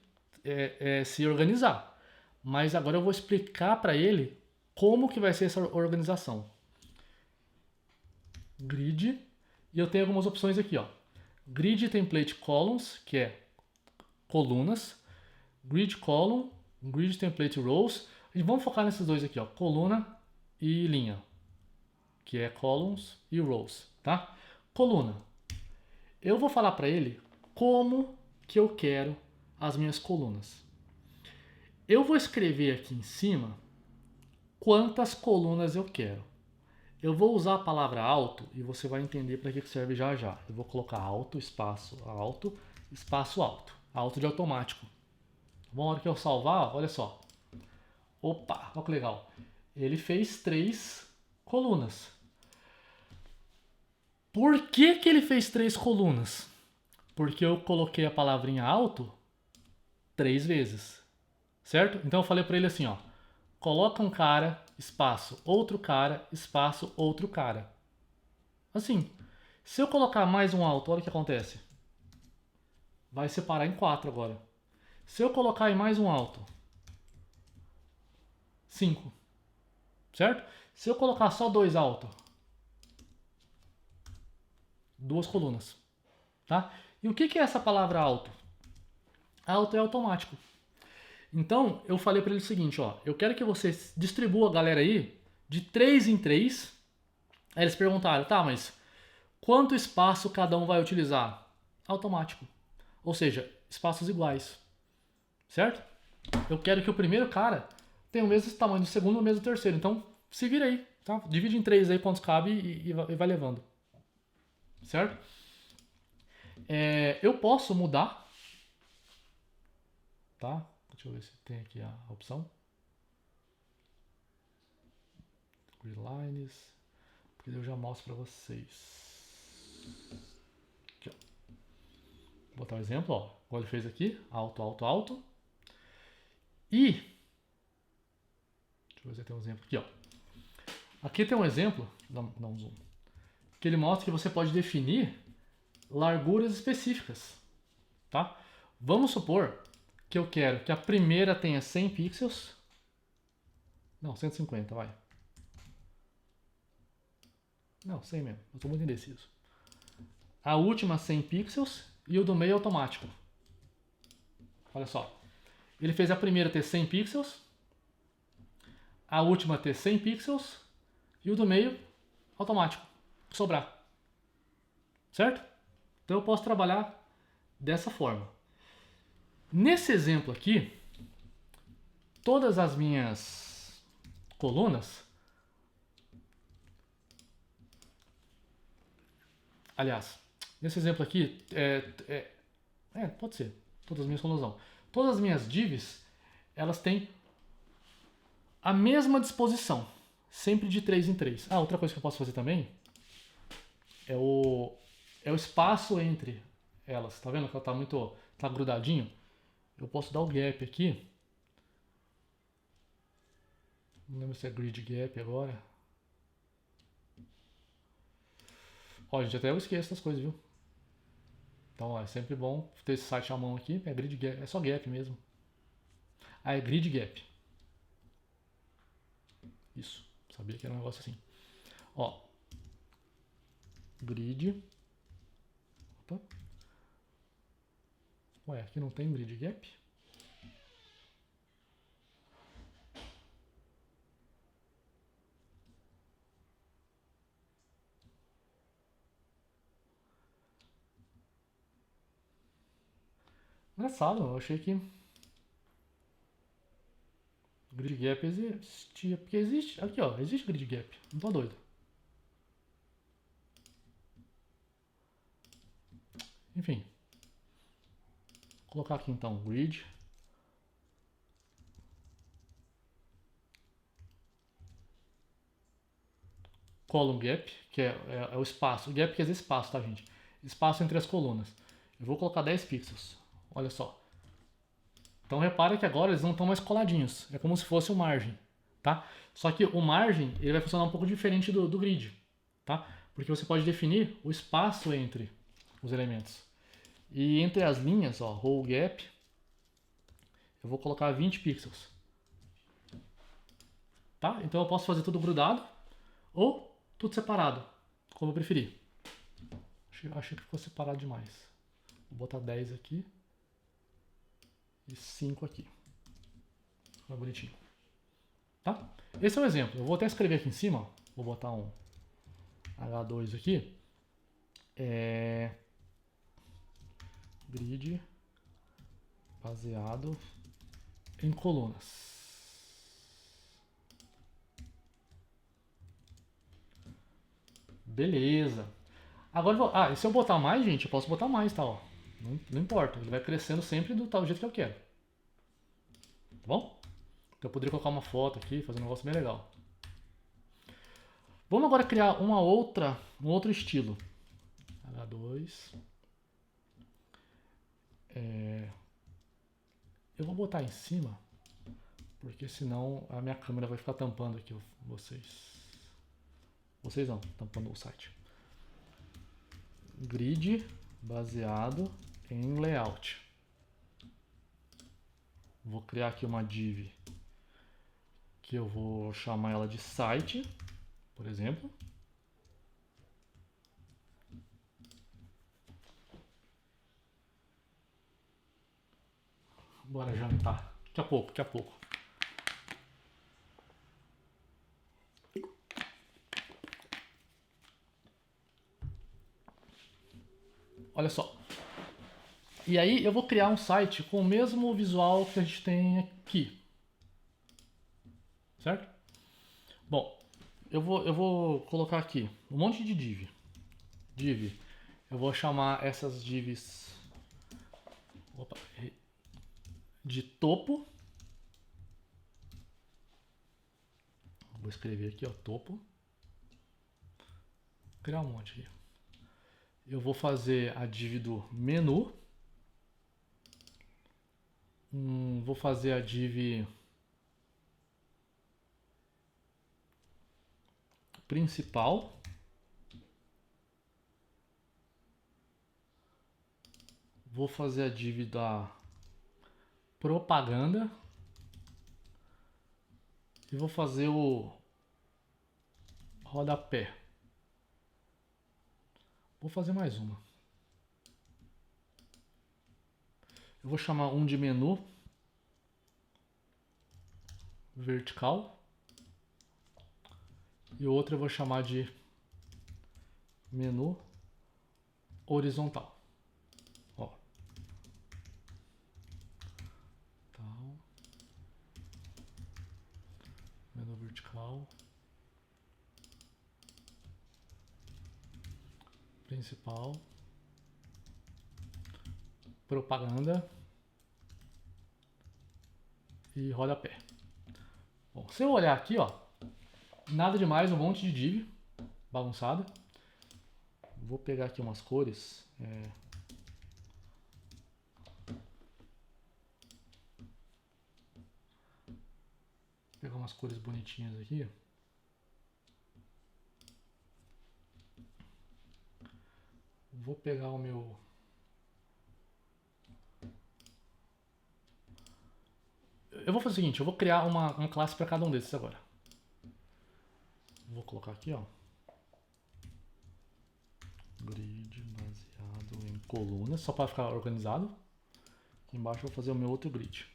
se organizar. Mas agora eu vou explicar para ele como que vai ser essa organização. Grid, e eu tenho algumas opções aqui, ó. Grid Template Columns, que é colunas, Grid Column, Grid Template Rows, e vamos focar nesses dois aqui, ó, coluna e linha, que é columns e rows, tá? Coluna. Eu vou falar para ele como que eu quero as minhas colunas. Eu vou escrever aqui em cima quantas colunas eu quero. Eu vou usar a palavra alto e você vai entender para que serve já já. Eu vou colocar alto, espaço, alto, espaço, alto. Alto de automático. Bom, na hora que eu salvar, olha só. Opa, olha que legal. Ele fez 3 colunas. Por que que ele fez 3 colunas? Porque eu coloquei a palavrinha alto 3 vezes. Certo? Então eu falei para ele assim, ó. Coloca um cara, espaço, outro cara. Assim, se eu colocar mais um alto, olha o que acontece. Vai separar em 4 agora. Se eu colocar aí mais um alto, 5. Certo? Se eu colocar só 2 alto, 2 colunas. Tá? E o que é essa palavra alto? Alto é automático. Então, eu falei para ele o seguinte, ó. Eu quero que você distribua a galera aí de 3 em 3. Aí eles perguntaram, tá, mas quanto espaço cada um vai utilizar? Automático. Ou seja, espaços iguais. Certo? Eu quero que o primeiro cara tenha o mesmo tamanho do segundo e o mesmo do terceiro. Então, se vira aí, tá? Divide em 3 aí quantos cabe e vai levando. Certo? Eu posso mudar, tá? Deixa eu ver se tem aqui a opção. Grid lines. Porque eu já mostro para vocês. Aqui, ó. Vou botar um exemplo, ó. Igual ele fez aqui. Alto, alto, alto. E deixa eu ver se tem um exemplo aqui, ó. Aqui tem um exemplo, dá um zoom, que ele mostra que você pode definir larguras específicas, tá? Vamos supor que eu quero que a primeira tenha 100 pixels. Não, 150, vai. Não, 100 mesmo. Eu estou muito indeciso. A última 100 pixels e o do meio automático. Olha só. Ele fez a primeira ter 100 pixels, a última ter 100 pixels e o do meio automático. Sobrar. Certo? Então eu posso trabalhar dessa forma. Nesse exemplo aqui, todas as minhas colunas, aliás, nesse exemplo aqui, pode ser, todas as minhas colunas não. Todas as minhas divs, elas têm a mesma disposição, sempre de 3 em 3. Ah, outra coisa que eu posso fazer também é o espaço entre elas. Tá vendo que ela tá grudadinho? Eu posso dar o gap aqui. Não lembro se é grid gap agora. Ó, gente, até eu esqueço das coisas, viu? Então, ó, é sempre bom ter esse site à mão aqui. É grid gap, é só gap mesmo. Ah, é grid gap. Isso, sabia que era um negócio assim. Ó, grid. Opa. Ué, aqui não tem grid gap? Engraçado, eu achei que... Grid gap existia, porque existe, aqui ó, existe grid gap, não tô doido. Enfim, vou colocar aqui então grid. Column gap, que é o espaço. O gap quer dizer espaço, tá, gente? Espaço entre as colunas. Eu vou colocar 10 pixels. Olha só. Então repara que agora eles não estão mais coladinhos. É como se fosse o margem, tá? Só que o margem ele vai funcionar um pouco diferente do grid, tá? Porque você pode definir o espaço entre os elementos. E entre as linhas, ó, row gap, eu vou colocar 20 pixels. Tá? Então eu posso fazer tudo grudado ou tudo separado, como eu preferir. Achei que ficou separado demais. Vou botar 10 aqui e 5 aqui. Fica bonitinho. Tá? Esse é um exemplo. Eu vou até escrever aqui em cima. Vou botar um H2 aqui. Grid baseado em colunas. Beleza. Agora, e se eu botar mais, gente, eu posso botar mais, tá? Ó. Não importa. Ele vai crescendo sempre do tal jeito que eu quero. Tá bom? Então eu poderia colocar uma foto aqui, fazer um negócio bem legal. Vamos agora criar um outro estilo. H2. Eu vou botar em cima, porque senão a minha câmera vai ficar tampando aqui vocês. Vocês não, tampando o site. Grid baseado em layout. Vou criar aqui uma div que eu vou chamar ela de site, por exemplo. Bora jantar. Daqui a pouco. Olha só. E aí eu vou criar um site com o mesmo visual que a gente tem aqui. Certo? Bom, eu vou colocar aqui um monte de div. Eu vou chamar essas divs de topo. Vou escrever aqui, ó, topo. Vou criar um monte aqui. Eu vou fazer a div do menu. Vou fazer a div principal. Vou fazer a div da propaganda. E vou fazer o rodapé. Vou fazer mais uma. Eu vou chamar um de menu vertical. E o outro eu vou chamar de menu horizontal. Ó. Tal. Menu vertical. Principal. Propaganda. E rodapé. Bom, se eu olhar aqui, ó, nada demais, um monte de div bagunçada. Vou pegar aqui umas cores. Pegar umas cores bonitinhas aqui. Vou pegar o meu... Eu vou fazer o seguinte, eu vou criar uma classe para cada um desses agora. Vou colocar aqui, ó. Grid baseado em colunas, só para ficar organizado. Aqui embaixo eu vou fazer o meu outro grid.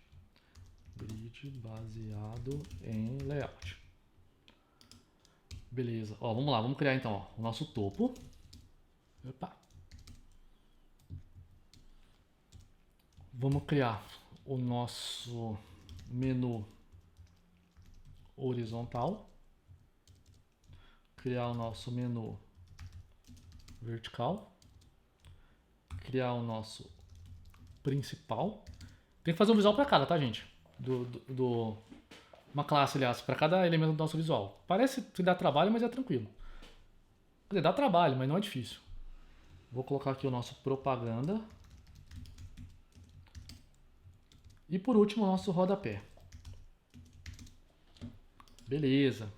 Grid baseado em layout. Beleza. Ó, vamos lá, vamos criar então, ó, o nosso topo. Opa. Vamos criar o nosso menu horizontal, criar o nosso menu vertical, criar o nosso principal. Tem que fazer um visual para cada, tá, gente? Uma classe, aliás, para cada elemento do nosso visual. Parece que dá trabalho, mas é tranquilo. Quer dizer, dá trabalho, mas não é difícil. Vou colocar aqui o nosso propaganda. E por último, o nosso rodapé. Beleza.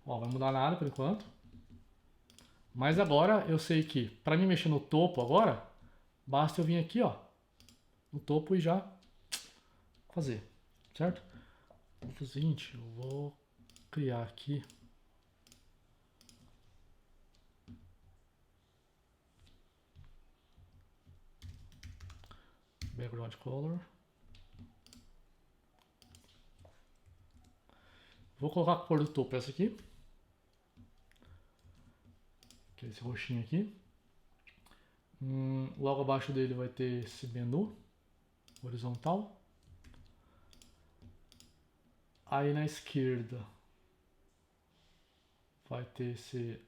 Ó, vai mudar nada por enquanto. Mas agora eu sei que para mim mexer no topo agora, basta eu vir aqui, ó, no topo e já fazer, certo? Vou fazer o seguinte, eu vou criar aqui background color. Vou colocar a cor do topo essa aqui, que é esse roxinho aqui. Logo abaixo dele vai ter esse menu horizontal. Aí na esquerda vai ter esse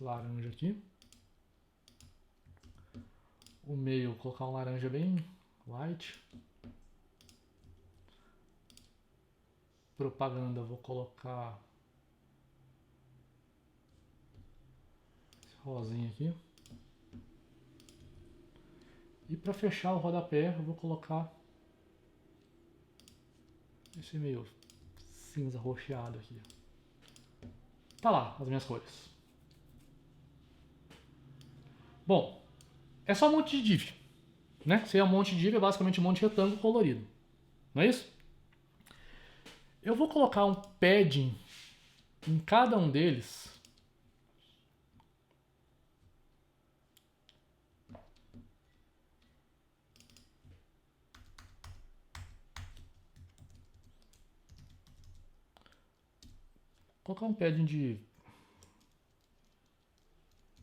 laranja aqui. O meio, vou colocar um laranja bem light. Propaganda, vou colocar esse rosinha aqui. E para fechar o rodapé, eu vou colocar esse meio cinza roxeado aqui. Tá lá as minhas cores. Bom, é só um monte de div, né? Se é um monte de div, é basicamente um monte de retângulo colorido. Não é isso? Eu vou colocar um padding em cada um deles. Vou colocar um padding de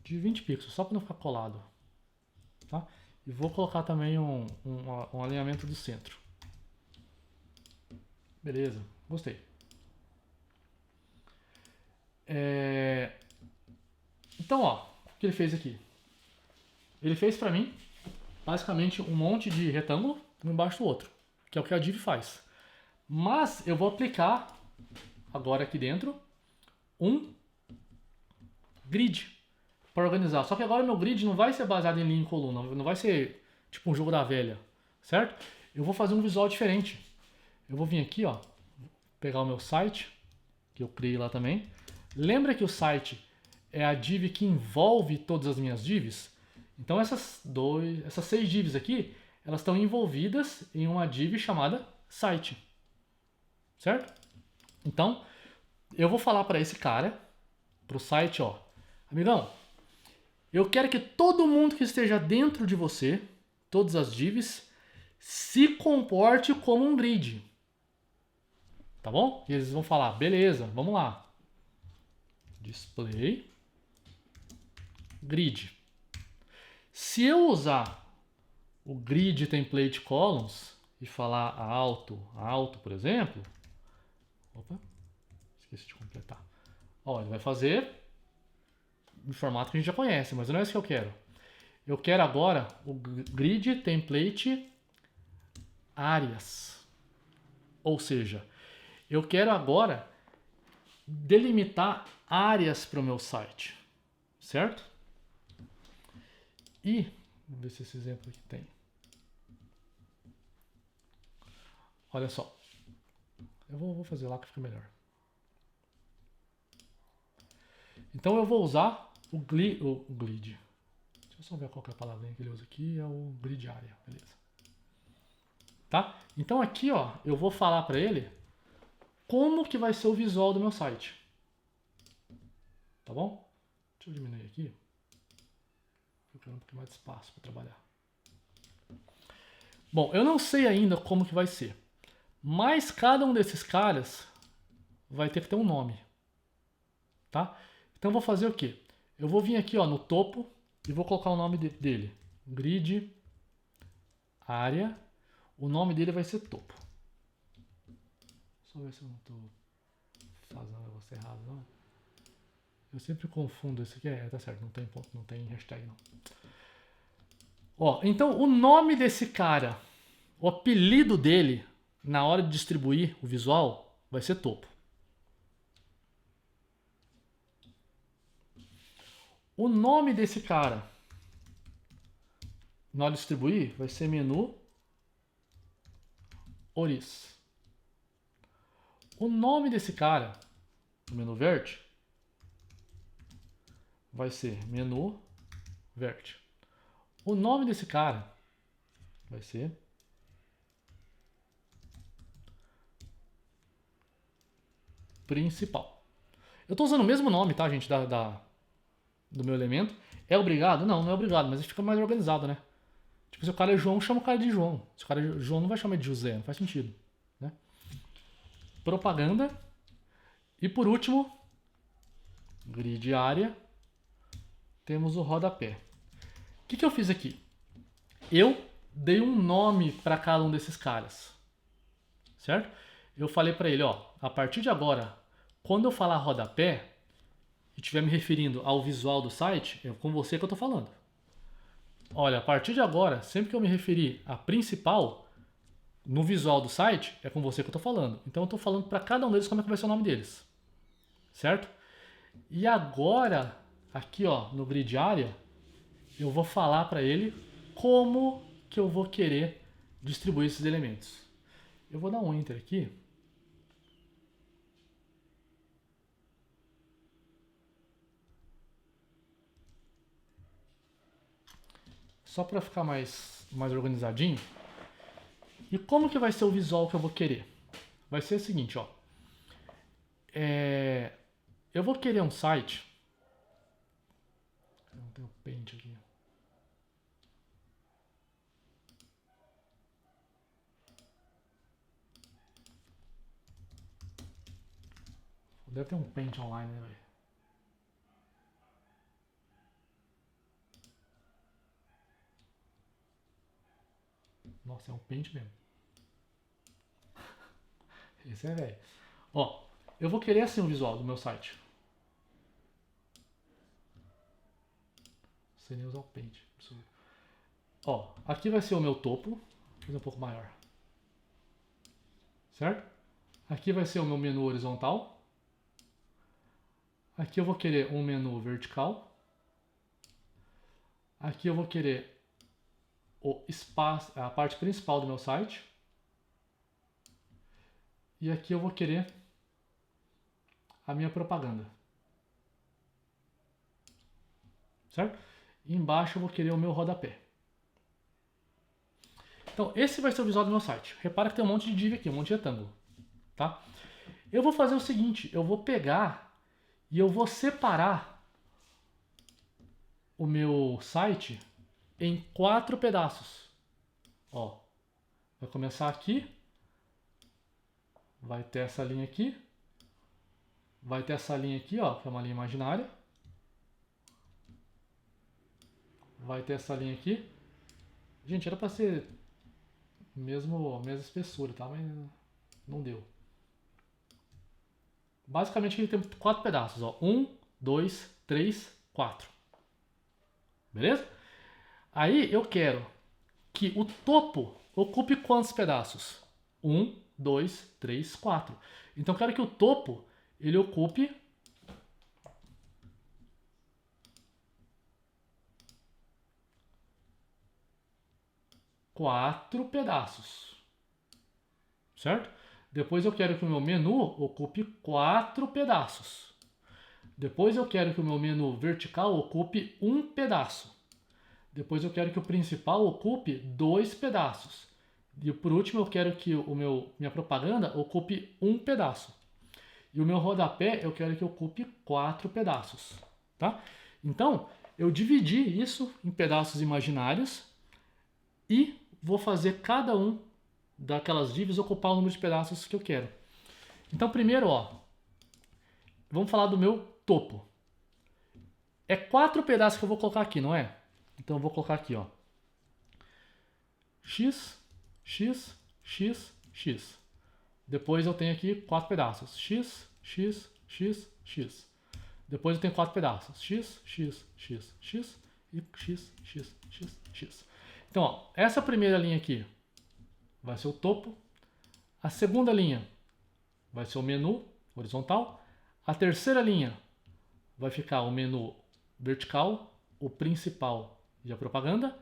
20 pixels, só para não ficar colado. Tá? E vou colocar também um alinhamento do centro. Beleza, gostei. Então, ó, o que ele fez aqui? Ele fez para mim, basicamente, um monte de retângulo um embaixo do outro, que é o que a div faz. Mas eu vou aplicar, agora aqui dentro, um grid para organizar. Só que agora meu grid não vai ser baseado em linha e coluna, não vai ser tipo um jogo da velha, certo? Eu vou fazer um visual diferente. Eu vou vir aqui, ó, pegar o meu site, que eu criei lá também. Lembra que o site é a div que envolve todas as minhas divs? Então essas 6 divs aqui, elas estão envolvidas em uma div chamada site, certo? Então, eu vou falar para esse cara, para o site, ó, amigão, eu quero que todo mundo que esteja dentro de você, todas as divs, se comporte como um grid. Tá bom? E eles vão falar, beleza, vamos lá. Display grid. Se eu usar o grid template columns e falar alto, por exemplo, opa, esqueci de completar. Ó, ele vai fazer em formato que a gente já conhece, mas não é isso que eu quero. Eu quero agora o grid template áreas. Ou seja, eu quero agora delimitar áreas para o meu site, certo? E, vamos ver se esse exemplo aqui tem. Olha só. Eu vou fazer lá que fica melhor. Então eu vou usar o grid. Deixa eu só ver qual que é a palavrinha que ele usa aqui. É o grid area, beleza. Tá? Então aqui, ó, eu vou falar para ele como que vai ser o visual do meu site. Tá bom? Deixa eu diminuir aqui. Eu quero um pouquinho mais de espaço para trabalhar. Bom, eu não sei ainda como que vai ser. Mas cada um desses caras vai ter que ter um nome. Tá? Então eu vou fazer o quê? Eu vou vir aqui, ó, no topo e vou colocar o nome dele. Grid área. O nome dele vai ser topo. Só ver se eu não tô fazendo o negócio errado, não. Eu sempre confundo isso aqui. Tá certo, não tem ponto, não tem hashtag, não. Ó, então o nome desse cara, o apelido dele, na hora de distribuir o visual, vai ser topo. O nome desse cara, na hora de distribuir, vai ser menu Oris. O nome desse cara, no menu vert, vai ser menu vert. O nome desse cara vai ser principal. Eu estou usando o mesmo nome, tá, gente, do meu elemento. É obrigado? Não, não é obrigado, mas fica mais organizado, né? Tipo, se o cara é João, chama o cara de João. Se o cara é João, não vai chamar de José, não faz sentido, né? Propaganda. E por último, grid área, temos o rodapé. O que eu fiz aqui? Eu dei um nome para cada um desses caras, certo? Eu falei para ele, ó, a partir de agora, quando eu falar rodapé e estiver me referindo ao visual do site, é com você que eu estou falando. Olha, a partir de agora, sempre que eu me referir a principal, no visual do site, é com você que eu estou falando. Então eu estou falando para cada um deles como é que vai ser o nome deles, certo? E agora, aqui ó, no grid área, eu vou falar para ele como que eu vou querer distribuir esses elementos. Eu vou dar um enter aqui. Só para ficar mais organizadinho. E como que vai ser o visual que eu vou querer? Vai ser o seguinte, ó. Eu vou querer um site. Eu não tenho paint aqui. Deve ter um paint online, né, velho? Nossa, é um paint mesmo. Esse é velho. Ó, eu vou querer assim o visual do meu site. Não sei nem usar o paint. Ó, aqui vai ser o meu topo. Vou fazer um pouco maior. Certo? Aqui vai ser o meu menu horizontal. Aqui eu vou querer um menu vertical. Aqui eu vou querer o espaço, a parte principal do meu site. E aqui eu vou querer a minha propaganda. Certo? E embaixo eu vou querer o meu rodapé. Então, esse vai ser o visual do meu site. Repara que tem um monte de div aqui, um monte de retângulo. Tá? Eu vou fazer o seguinte, eu vou pegar e eu vou separar o meu site em 4 pedaços. Ó, vai começar aqui, vai ter essa linha aqui, vai ter essa linha aqui, ó, que é uma linha imaginária. Vai ter essa linha aqui. Gente, era para ser mesma espessura, tá? Mas não deu. Basicamente ele tem 4 pedaços, ó. 1, 2, 3, 4. Beleza? Aí eu quero que o topo ocupe quantos pedaços? 1, 2, 3, 4. Então eu quero que o topo ele ocupe 4 pedaços. Certo? Depois eu quero que o meu menu ocupe 4 pedaços. Depois eu quero que o meu menu vertical ocupe 1 pedaço. Depois eu quero que o principal ocupe 2 pedaços. E por último eu quero que minha propaganda ocupe 1 pedaço. E o meu rodapé eu quero que ocupe 4 pedaços. Tá? Então eu dividi isso em pedaços imaginários e vou fazer cada um daquelas divs ocupar o número de pedaços que eu quero. Então primeiro, ó, vamos falar do meu topo. É 4 pedaços que eu vou colocar aqui, não é? Então eu vou colocar aqui, ó. X, X, X, X. Depois eu tenho aqui 4 pedaços. X, X, X, X. Depois eu tenho 4 pedaços. X, X, X, X e X, X, X, X. Então, ó, essa primeira linha aqui vai ser o topo. A segunda linha vai ser o menu horizontal. A terceira linha vai ficar o menu vertical, o principal e a propaganda.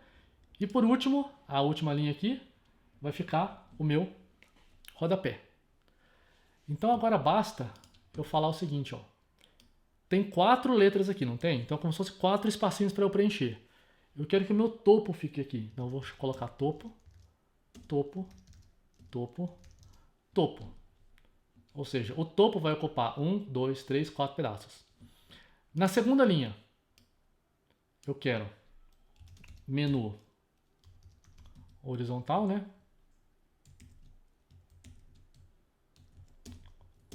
E por último, a última linha aqui vai ficar o meu rodapé. Então agora basta eu falar o seguinte, ó. Tem 4 letras aqui, não tem? Então como se fosse 4 espacinhos para eu preencher. Eu quero que o meu topo fique aqui. Então eu vou colocar topo, topo, topo, topo. Ou seja, o topo vai ocupar 1, 2, 3, 4 pedaços. Na segunda linha, eu quero menu horizontal, né?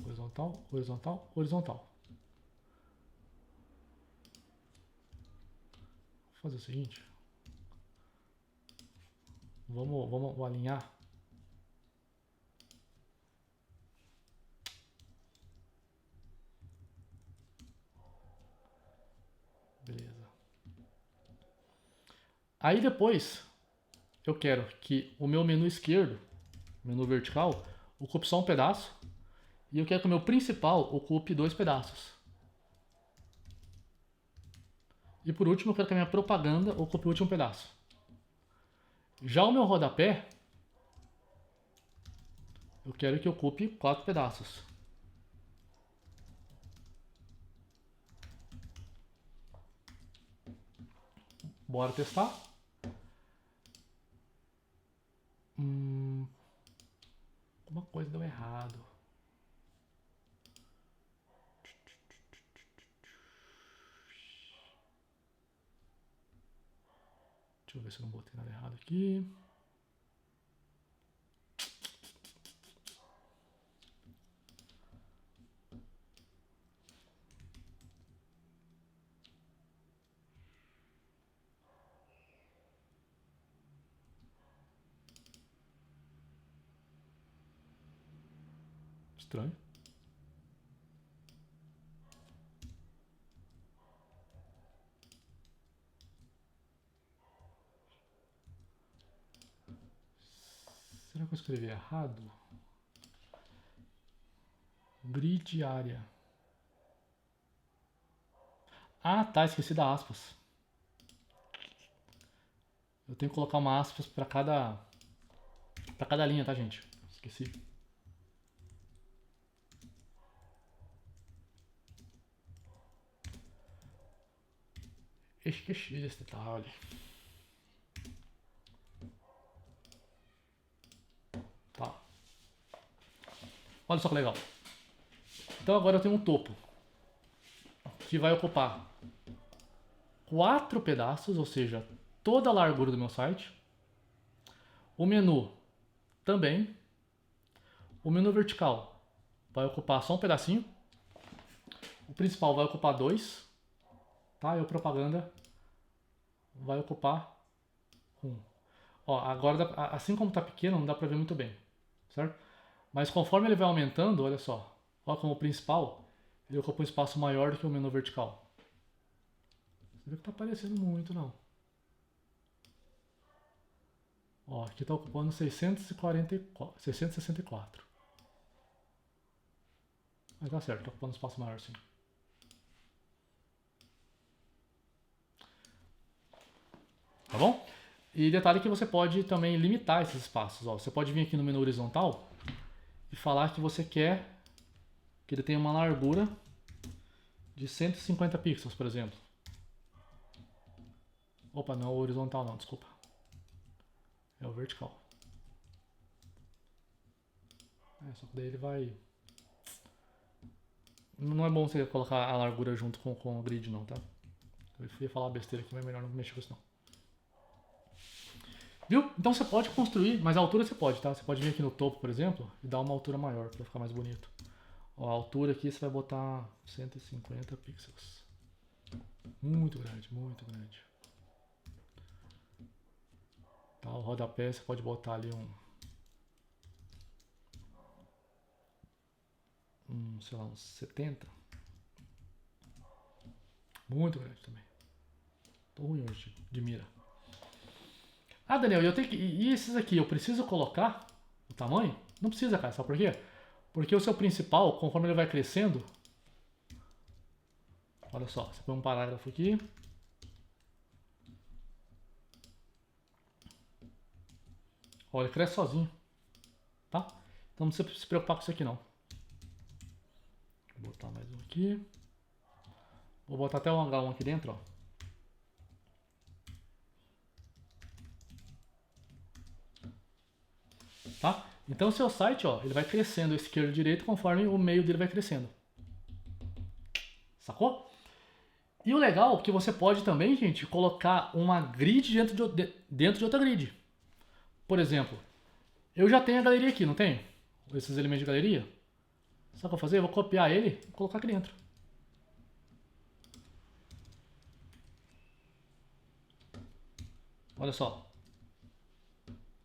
Horizontal, horizontal, horizontal. Vou fazer o seguinte. Vamos alinhar. Beleza. Aí depois, eu quero que o meu menu esquerdo, menu vertical, ocupe só um pedaço. E eu quero que o meu principal ocupe 2 pedaços. E por último, eu quero que a minha propaganda ocupe o último pedaço. Já o meu rodapé, eu quero que ocupe 4 pedaços. Bora testar. Alguma coisa deu errado. Deixa eu ver se eu não botei nada errado aqui. Estranho. Será que eu escrevi errado? Grid área. Ah, tá, esqueci da aspas. Eu tenho que colocar uma aspas para cada linha, tá, gente? Esqueci. Esqueci desse detalhe. Tá. Olha só que legal. Então agora eu tenho um topo que vai ocupar 4 pedaços, ou seja, toda a largura do meu site. O menu também. O menu vertical vai ocupar só um pedacinho. O principal vai ocupar 2. Tá? E a propaganda vai ocupar 1. Ó, agora, assim como está pequeno, não dá para ver muito bem. Certo? Mas conforme ele vai aumentando, olha só. Olha como o principal, ele ocupa um espaço maior do que o menu vertical. Você vê que tá aparecendo muito, não. Ó, aqui está ocupando 664. Mas tá certo, tá ocupando um espaço maior sim. Tá bom? E detalhe que você pode também limitar esses espaços. Ó. Você pode vir aqui no menu horizontal e falar que você quer que ele tenha uma largura de 150 pixels, por exemplo. Opa, não é o horizontal não, desculpa. É o vertical. Só que daí ele vai... Não é bom você colocar a largura junto com o grid não, tá? Eu ia falar besteira aqui, mas é melhor não mexer com isso não. Viu? Então você pode construir, mas a altura você pode, tá? Você pode vir aqui no topo, por exemplo, e dar uma altura maior para ficar mais bonito. Ó, a altura aqui você vai botar 150 pixels. Muito grande, muito grande. Tá, o rodapé você pode botar ali um sei lá, uns 70. Muito grande também. Tô ruim hoje de mira. Ah, Daniel, eu tenho que. E esses aqui, eu preciso colocar o tamanho? Não precisa, cara. Sabe por quê? Porque o seu principal, conforme ele vai crescendo. Olha só, você põe um parágrafo aqui. Olha, ele cresce sozinho. Tá? Então não precisa se preocupar com isso aqui não. Vou botar mais um aqui. Vou botar até o H1 aqui dentro, ó. Tá? Então o seu site, ó, ele vai crescendo esquerdo e direito conforme o meio dele vai crescendo. Sacou? E o legal é que você pode também, gente, colocar uma grid dentro de outra grid. Por exemplo, eu já tenho a galeria aqui, não tenho? Esses elementos de galeria. Sabe o que eu vou fazer? Eu vou copiar ele e colocar aqui dentro. Olha só.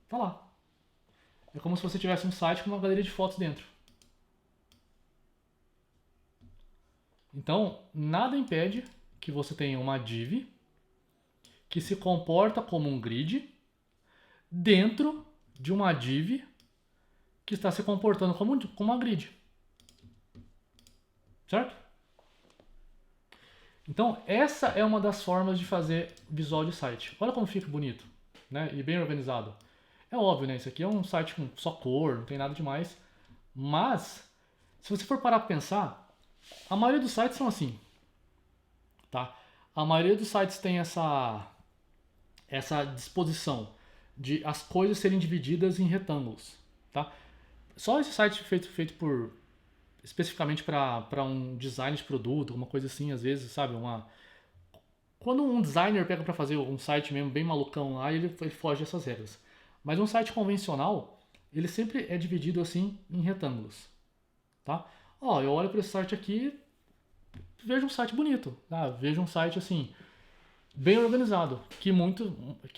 Tá lá. É como se você tivesse um site com uma galeria de fotos dentro. Então, nada impede que você tenha uma div que se comporta como um grid dentro de uma div que está se comportando como uma grid. Certo? Então, essa é uma das formas de fazer visual de site. Olha como fica bonito, né? E bem organizado. É óbvio, né? Isso aqui é um site com só cor, não tem nada demais. Mas, se você for parar para pensar, a maioria dos sites são assim. Tá? A maioria dos sites tem essa disposição de as coisas serem divididas em retângulos. Tá? Só esse site feito por especificamente para um design de produto, uma coisa assim, às vezes, sabe? Quando um designer pega para fazer um site mesmo bem malucão lá, ele foge dessas regras. Mas um site convencional, ele sempre é dividido assim em retângulos. Tá? Ó, eu olho para esse site aqui, vejo um site bonito, tá? Vejo um site assim, bem organizado, que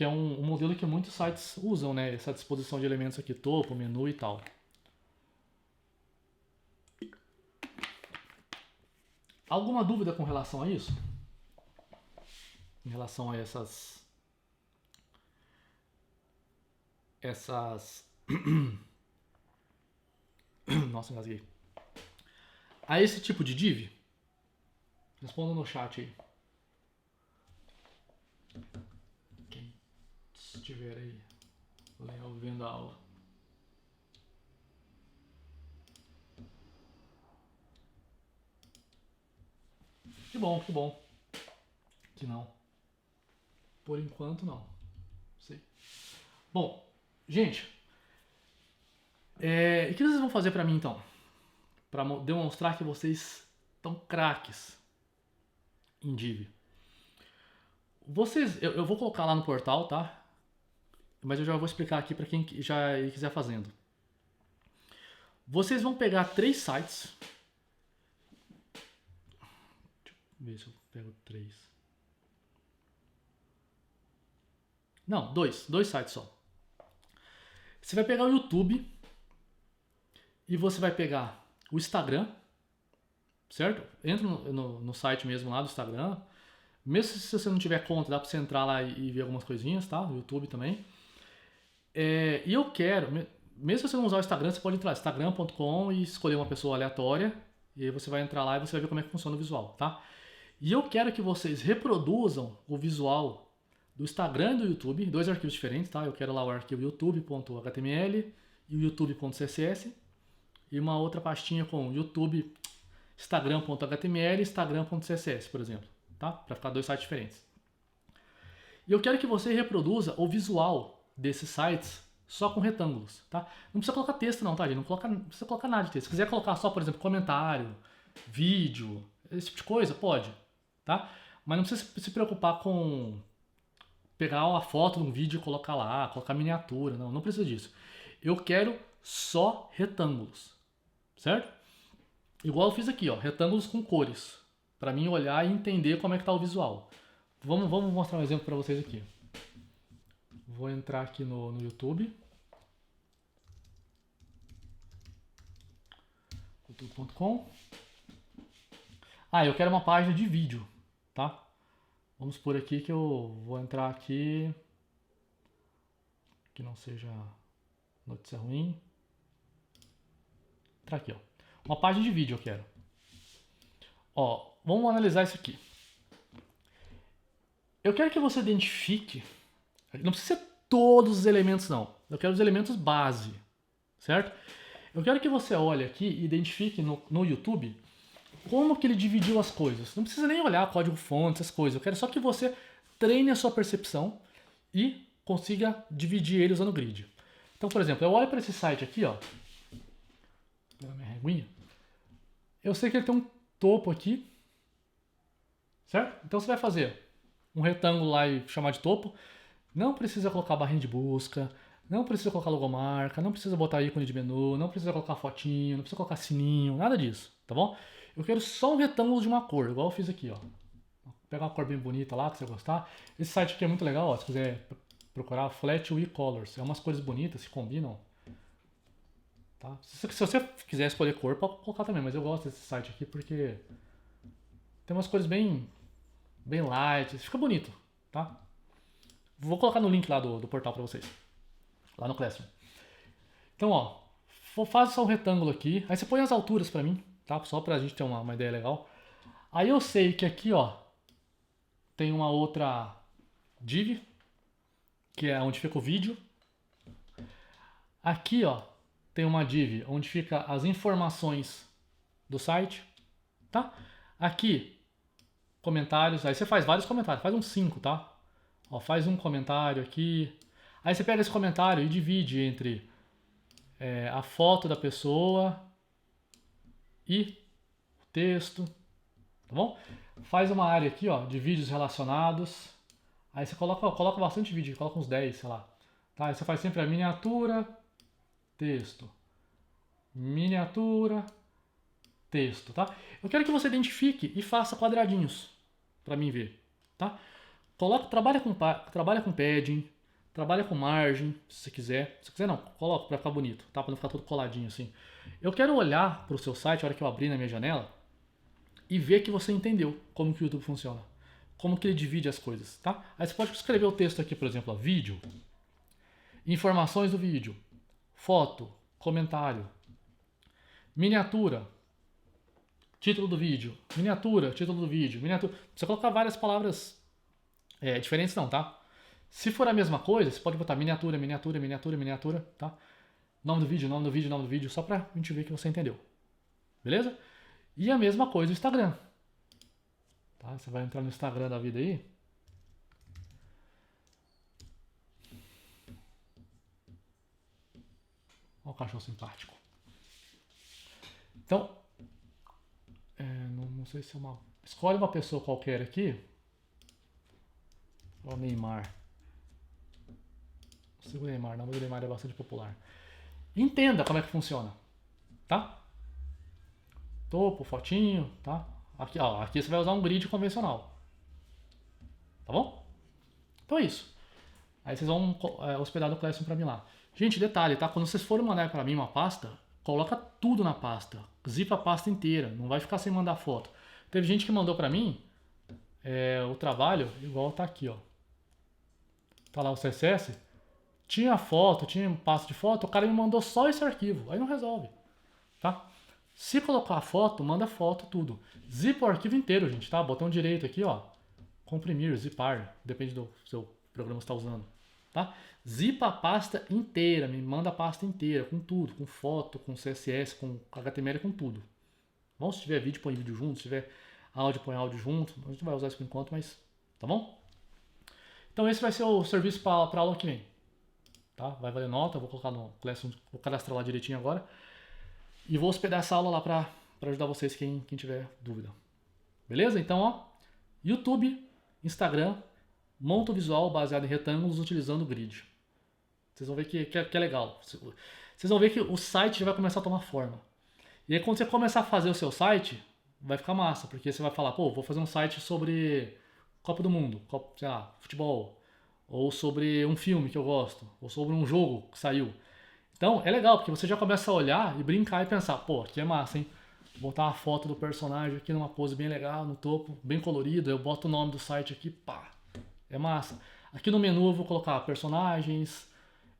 é um modelo que muitos sites usam, né? Essa disposição de elementos aqui, topo, menu e tal. Alguma dúvida com relação a isso? Em relação a essas nossa, engasguei. A esse tipo de div? Responda no chat aí. Quem estiver aí vendo a aula. Que bom, que bom. Que não. Por enquanto não. Sei. Bom, gente. E o que vocês vão fazer pra mim então? Pra demonstrar que vocês estão craques em div. Eu vou colocar lá no portal, tá? Mas eu já vou explicar aqui para quem já quiser fazendo. Vocês vão pegar 3 sites. Deixa eu ver se eu pego 3. Não, 2 sites só. Você vai pegar o YouTube e você vai pegar o Instagram, certo? Entra no site mesmo lá do Instagram. Mesmo se você não tiver conta, dá para você entrar lá e ver algumas coisinhas, tá? No YouTube também. E eu quero, mesmo se você não usar o Instagram, você pode entrar instagram.com e escolher uma pessoa aleatória. E aí você vai entrar lá e você vai ver como é que funciona o visual, tá? E eu quero que vocês reproduzam o visual do Instagram e do YouTube, 2 arquivos diferentes, tá? Eu quero lá o arquivo youtube.html e o youtube.css e uma outra pastinha com youtube, instagram.html e instagram.css, por exemplo, tá? Para ficar 2 sites diferentes. E eu quero que você reproduza o visual desses sites só com retângulos, tá? Não precisa colocar texto não, tá, gente? Não precisa colocar nada de texto. Se quiser colocar só, por exemplo, comentário, vídeo, esse tipo de coisa, pode, tá? Mas não precisa se preocupar com pegar a foto de um vídeo e colocar lá, colocar miniatura, não precisa disso. Eu quero só retângulos, certo? Igual eu fiz aqui, ó, retângulos com cores, para mim olhar e entender como é que tá o visual. Vamos mostrar um exemplo para vocês aqui. Vou entrar aqui no YouTube. Vou youtube.com. Eu quero uma página de vídeo, tá? Vamos por aqui que eu vou entrar aqui, que não seja notícia ruim. Entrar aqui, ó. Uma página de vídeo eu quero. Ó, vamos analisar isso aqui. Eu quero que você identifique, não precisa ser todos os elementos não, eu quero os elementos base, certo? Eu quero que você olhe aqui e identifique no YouTube como que ele dividiu as coisas. Não precisa nem olhar código-fonte, essas coisas. Eu quero só que você treine a sua percepção e consiga dividir ele usando grid. Então, por exemplo, eu olho para esse site aqui, ó. Vou pegar minha reguinha. Eu sei que ele tem um topo aqui, certo? Então você vai fazer um retângulo lá e chamar de topo. Não precisa colocar barrinha de busca, não precisa colocar logomarca, não precisa botar ícone de menu, não precisa colocar fotinho, não precisa colocar sininho, nada disso, tá bom? Eu quero só um retângulo de uma cor, igual eu fiz aqui, ó. Vou pegar uma cor bem bonita lá, que você gostar. Esse site aqui é muito legal, ó, se quiser procurar Flat Wii Colors. É umas cores bonitas, se combinam. Tá? Se você quiser escolher cor, pode colocar também, mas eu gosto desse site aqui porque tem umas cores bem light, fica bonito, tá? Vou colocar no link lá do portal pra vocês, lá no Classroom. Então, ó, faz só um retângulo aqui, aí você põe as alturas pra mim, tá? Só pra gente ter uma ideia legal. Aí eu sei que aqui, ó, tem uma outra div, que é onde fica o vídeo. Aqui, ó, tem uma div onde fica as informações do site, tá? Aqui, comentários, aí você faz vários comentários, faz uns 5, tá? Ó, faz um comentário aqui. Aí você pega esse comentário e divide entre a foto da pessoa e o texto, tá bom? Faz uma área aqui, ó, de vídeos relacionados. Aí você coloca bastante vídeo, coloca uns 10, sei lá. Tá? Aí você faz sempre a miniatura, texto, miniatura, texto, tá? Eu quero que você identifique e faça quadradinhos para mim ver, tá? Trabalha com padding, trabalha com margem, se você quiser. Se quiser não, coloca para ficar bonito, tá? Para não ficar todo coladinho assim. Eu quero olhar para o seu site, a hora que eu abrir na minha janela, e ver que você entendeu como que o YouTube funciona. Como que ele divide as coisas, tá? Aí você pode escrever o texto aqui, por exemplo, ó, vídeo, informações do vídeo, foto, comentário, miniatura, título do vídeo, miniatura, título do vídeo, miniatura. Você colocar várias palavras diferentes não, tá? Se for a mesma coisa, você pode botar miniatura, miniatura, miniatura, miniatura, tá? Nome do vídeo, nome do vídeo, nome do vídeo, só pra gente ver que você entendeu. Beleza? E a mesma coisa o Instagram. Tá? Você vai entrar no Instagram da vida aí. Olha o cachorro simpático. Então, não sei se é uma... Escolhe uma pessoa qualquer aqui. O Neymar. Não sei o Neymar, não, mas o Neymar é bastante popular. Entenda como é que funciona, tá? Topo, fotinho, tá? Aqui, ó, aqui você vai usar um grid convencional. Tá bom? Então é isso. Aí vocês vão hospedar no Classroom pra mim lá. Gente, detalhe, tá? Quando vocês forem mandar pra mim uma pasta, coloca tudo na pasta. Zipa a pasta inteira. Não vai ficar sem mandar foto. Teve gente que mandou pra mim o trabalho, igual tá aqui, ó. Tá lá o CSS. Tinha foto, tinha pasta de foto, o cara me mandou só esse arquivo. Aí não resolve, tá? Se colocar a foto, manda foto, tudo. Zipa o arquivo inteiro, gente, tá? Botão direito aqui, ó. Comprimir, zipar, depende do seu programa que você está usando, tá? Zipa a pasta inteira, me manda a pasta inteira, com tudo, com foto, com CSS, com HTML, com tudo. Bom, se tiver vídeo, põe vídeo junto, se tiver áudio, põe áudio junto. A gente não vai usar isso por enquanto, mas tá bom? Então esse vai ser o serviço para a aula que vem, tá? Vai valer nota, eu vou colocar no Classroom, vou cadastrar lá direitinho agora. E vou hospedar essa aula lá para ajudar vocês, quem tiver dúvida. Beleza? Então, ó, YouTube, Instagram, monta o visual baseado em retângulos utilizando o grid. Vocês vão ver que é legal. Vocês vão ver que o site já vai começar a tomar forma. E aí quando você começar a fazer o seu site, vai ficar massa, porque você vai falar, pô, vou fazer um site sobre Copa do Mundo, sei lá, futebol, ou sobre um filme que eu gosto, ou sobre um jogo que saiu. Então é legal, porque você já começa a olhar e brincar e pensar, pô, aqui é massa, hein? botar uma foto do personagem aqui numa pose bem legal, no topo, bem colorido, eu boto o nome do site aqui, pá, é massa. Aqui no menu eu vou colocar personagens,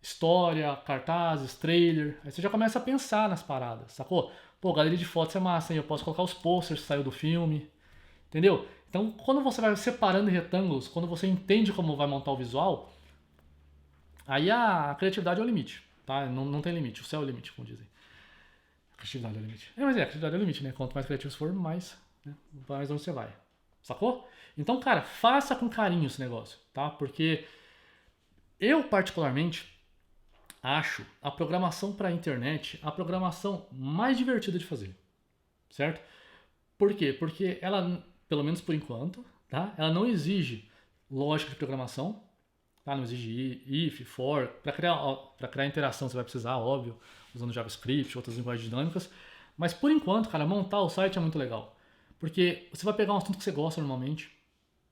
história, cartazes, trailer, aí você já começa a pensar nas paradas, sacou? Pô, galeria de fotos é massa, hein? Eu posso colocar os posters que saiu do filme, entendeu? Então, quando você vai separando em retângulos, quando você entende como vai montar o visual, aí a criatividade é o limite, tá? Não tem limite, o céu é o limite, como dizem. A criatividade é o limite. Mas a criatividade é o limite, né? Quanto mais criativo você for, mais onde você vai. Sacou? Então, cara, faça com carinho esse negócio, tá? Porque eu, particularmente, acho a programação para a internet a programação mais divertida de fazer, certo? Por quê? Porque ela, pelo menos por enquanto, tá? Ela não exige lógica de programação, tá? Não exige if, for. Para criar interação você vai precisar, óbvio, usando JavaScript, outras linguagens dinâmicas. Mas por enquanto, cara, montar o site é muito legal. Porque você vai pegar um assunto que você gosta normalmente,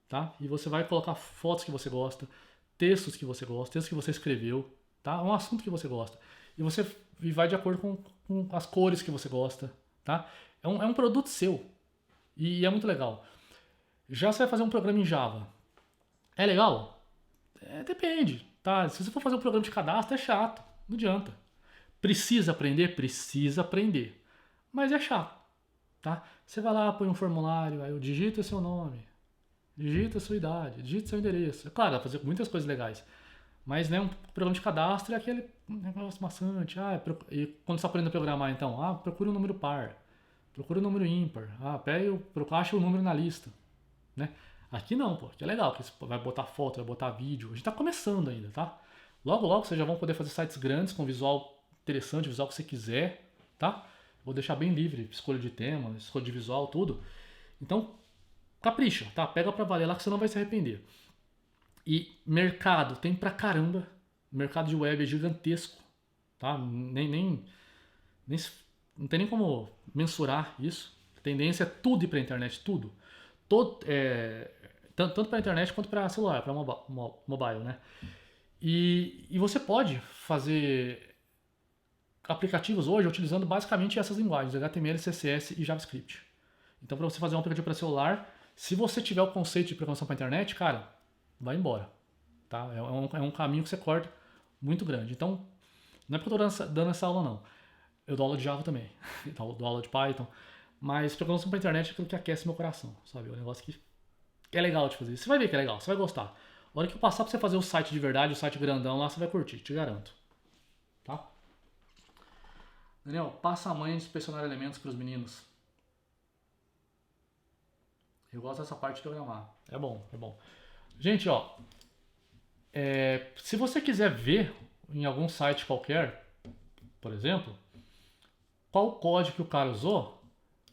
tá? E você vai colocar fotos que você gosta, textos que você gosta, textos que você escreveu, tá? Um assunto que você gosta. E vai de acordo com as cores que você gosta, tá? É um produto seu. E é muito legal. Já você vai fazer um programa em Java. É legal? Depende, tá? Se você for fazer um programa de cadastro, é chato. Não adianta. Precisa aprender? Precisa aprender. Mas é chato, tá? Você vai lá, põe um formulário, aí digita seu nome, digita sua idade, digita seu endereço. É claro, dá pra fazer muitas coisas legais. Mas, né, um programa de cadastro é aquele negócio maçante. E quando você aprende a programar, então? Procura um número par. Procura um número ímpar. Acha o número na lista, né? Aqui não, pô. Aqui é legal, porque você vai botar foto, vai botar vídeo. A gente tá começando ainda, tá? Logo, logo vocês já vão poder fazer sites grandes com visual interessante, visual que você quiser, tá? Vou deixar bem livre, escolha de tema, escolha de visual, tudo. Então, capricha, tá? Pega pra valer lá que você não vai se arrepender. E mercado, tem pra caramba. O mercado de web é gigantesco, tá? Nem não tem nem como mensurar isso. A tendência é tudo ir pra internet, tudo. Tanto para internet quanto para celular, para mobile, né? E você pode fazer aplicativos hoje utilizando basicamente essas linguagens, HTML, CSS e JavaScript. Então, para você fazer um aplicativo para celular, se você tiver o conceito de programação para internet, cara, vai embora. Tá? É um caminho que você corta muito grande. Então, não é porque eu estou dando essa aula, não. Eu dou aula de Java também, dou aula de Python, mas programação para internet é aquilo que aquece meu coração, sabe? É um negócio que é legal de fazer. Você vai ver que é legal, você vai gostar. A hora que eu passar pra você fazer o site de verdade, o site grandão lá, você vai curtir, te garanto. Tá? Daniel, passa a manha de inspecionar elementos pros meninos. Eu gosto dessa parte de programar. É bom, é bom. Gente, ó. Se você quiser ver em algum site qualquer, por exemplo, qual o código que o cara usou,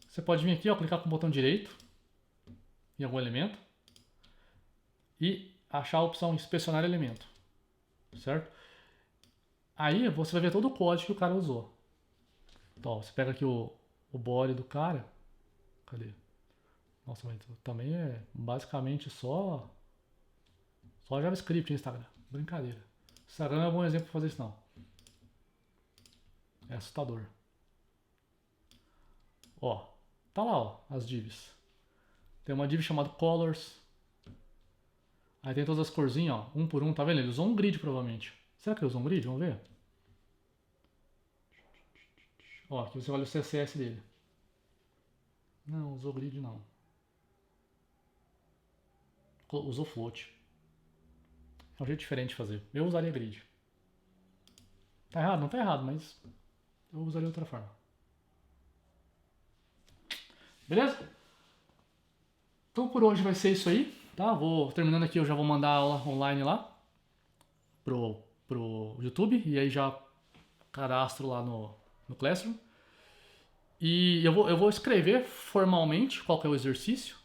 você pode vir aqui, ó, clicar com o botão direito em algum elemento e achar a opção inspecionar elemento, certo? Aí você vai ver todo o código que o cara usou. Então, você pega aqui o body do cara. Cadê? Nossa, mas também é basicamente só JavaScript no Instagram. Brincadeira. Instagram não é um bom exemplo para fazer isso não. É assustador. Ó, tá lá, ó, as divs. Tem uma div chamada colors. Aí tem todas as corzinhas, ó, um por um, tá vendo? Ele usou um grid provavelmente. Será que ele usou um grid? Vamos ver. Ó, aqui você olha o CSS dele. Não, usou grid não. Usou float. É um jeito diferente de fazer. Eu usaria grid. Tá errado? Não tá errado, mas eu usaria de outra forma. Beleza? Então por hoje vai ser isso aí, tá? Vou terminando aqui, eu já vou mandar a aula online lá pro YouTube e aí já cadastro lá no Classroom. E eu vou escrever formalmente qual que é o exercício,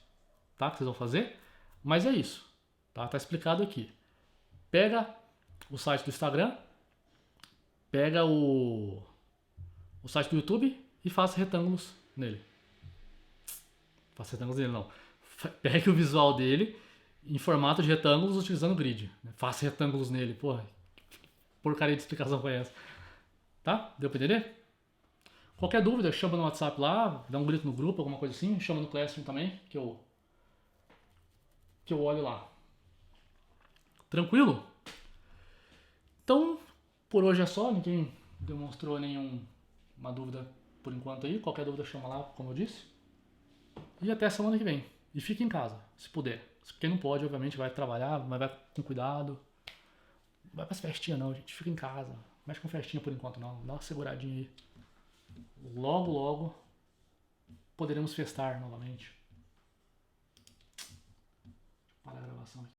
tá? Que vocês vão fazer. Mas é isso, tá? Tá explicado aqui. Pega o site do Instagram, pega o site do YouTube e faça retângulos nele. Faça retângulos nele, não. Pegue o visual dele em formato de retângulos utilizando grid. Faça retângulos nele. Porra, porcaria de explicação foi essa. Tá? Deu pra entender? Qualquer dúvida, chama no WhatsApp lá, dá um grito no grupo, alguma coisa assim, chama no Classroom também, que eu olho lá. Tranquilo? Então, por hoje é só, ninguém demonstrou nenhuma dúvida por enquanto aí. Qualquer dúvida chama lá, como eu disse. E até semana que vem. E fique em casa, se puder. Quem não pode, obviamente, vai trabalhar, mas vai com cuidado. Não vai pras festinhas não, gente. Fica em casa. Não mexe com festinha por enquanto não. Dá uma seguradinha aí. Logo, logo poderemos festar novamente. Para a gravação aqui.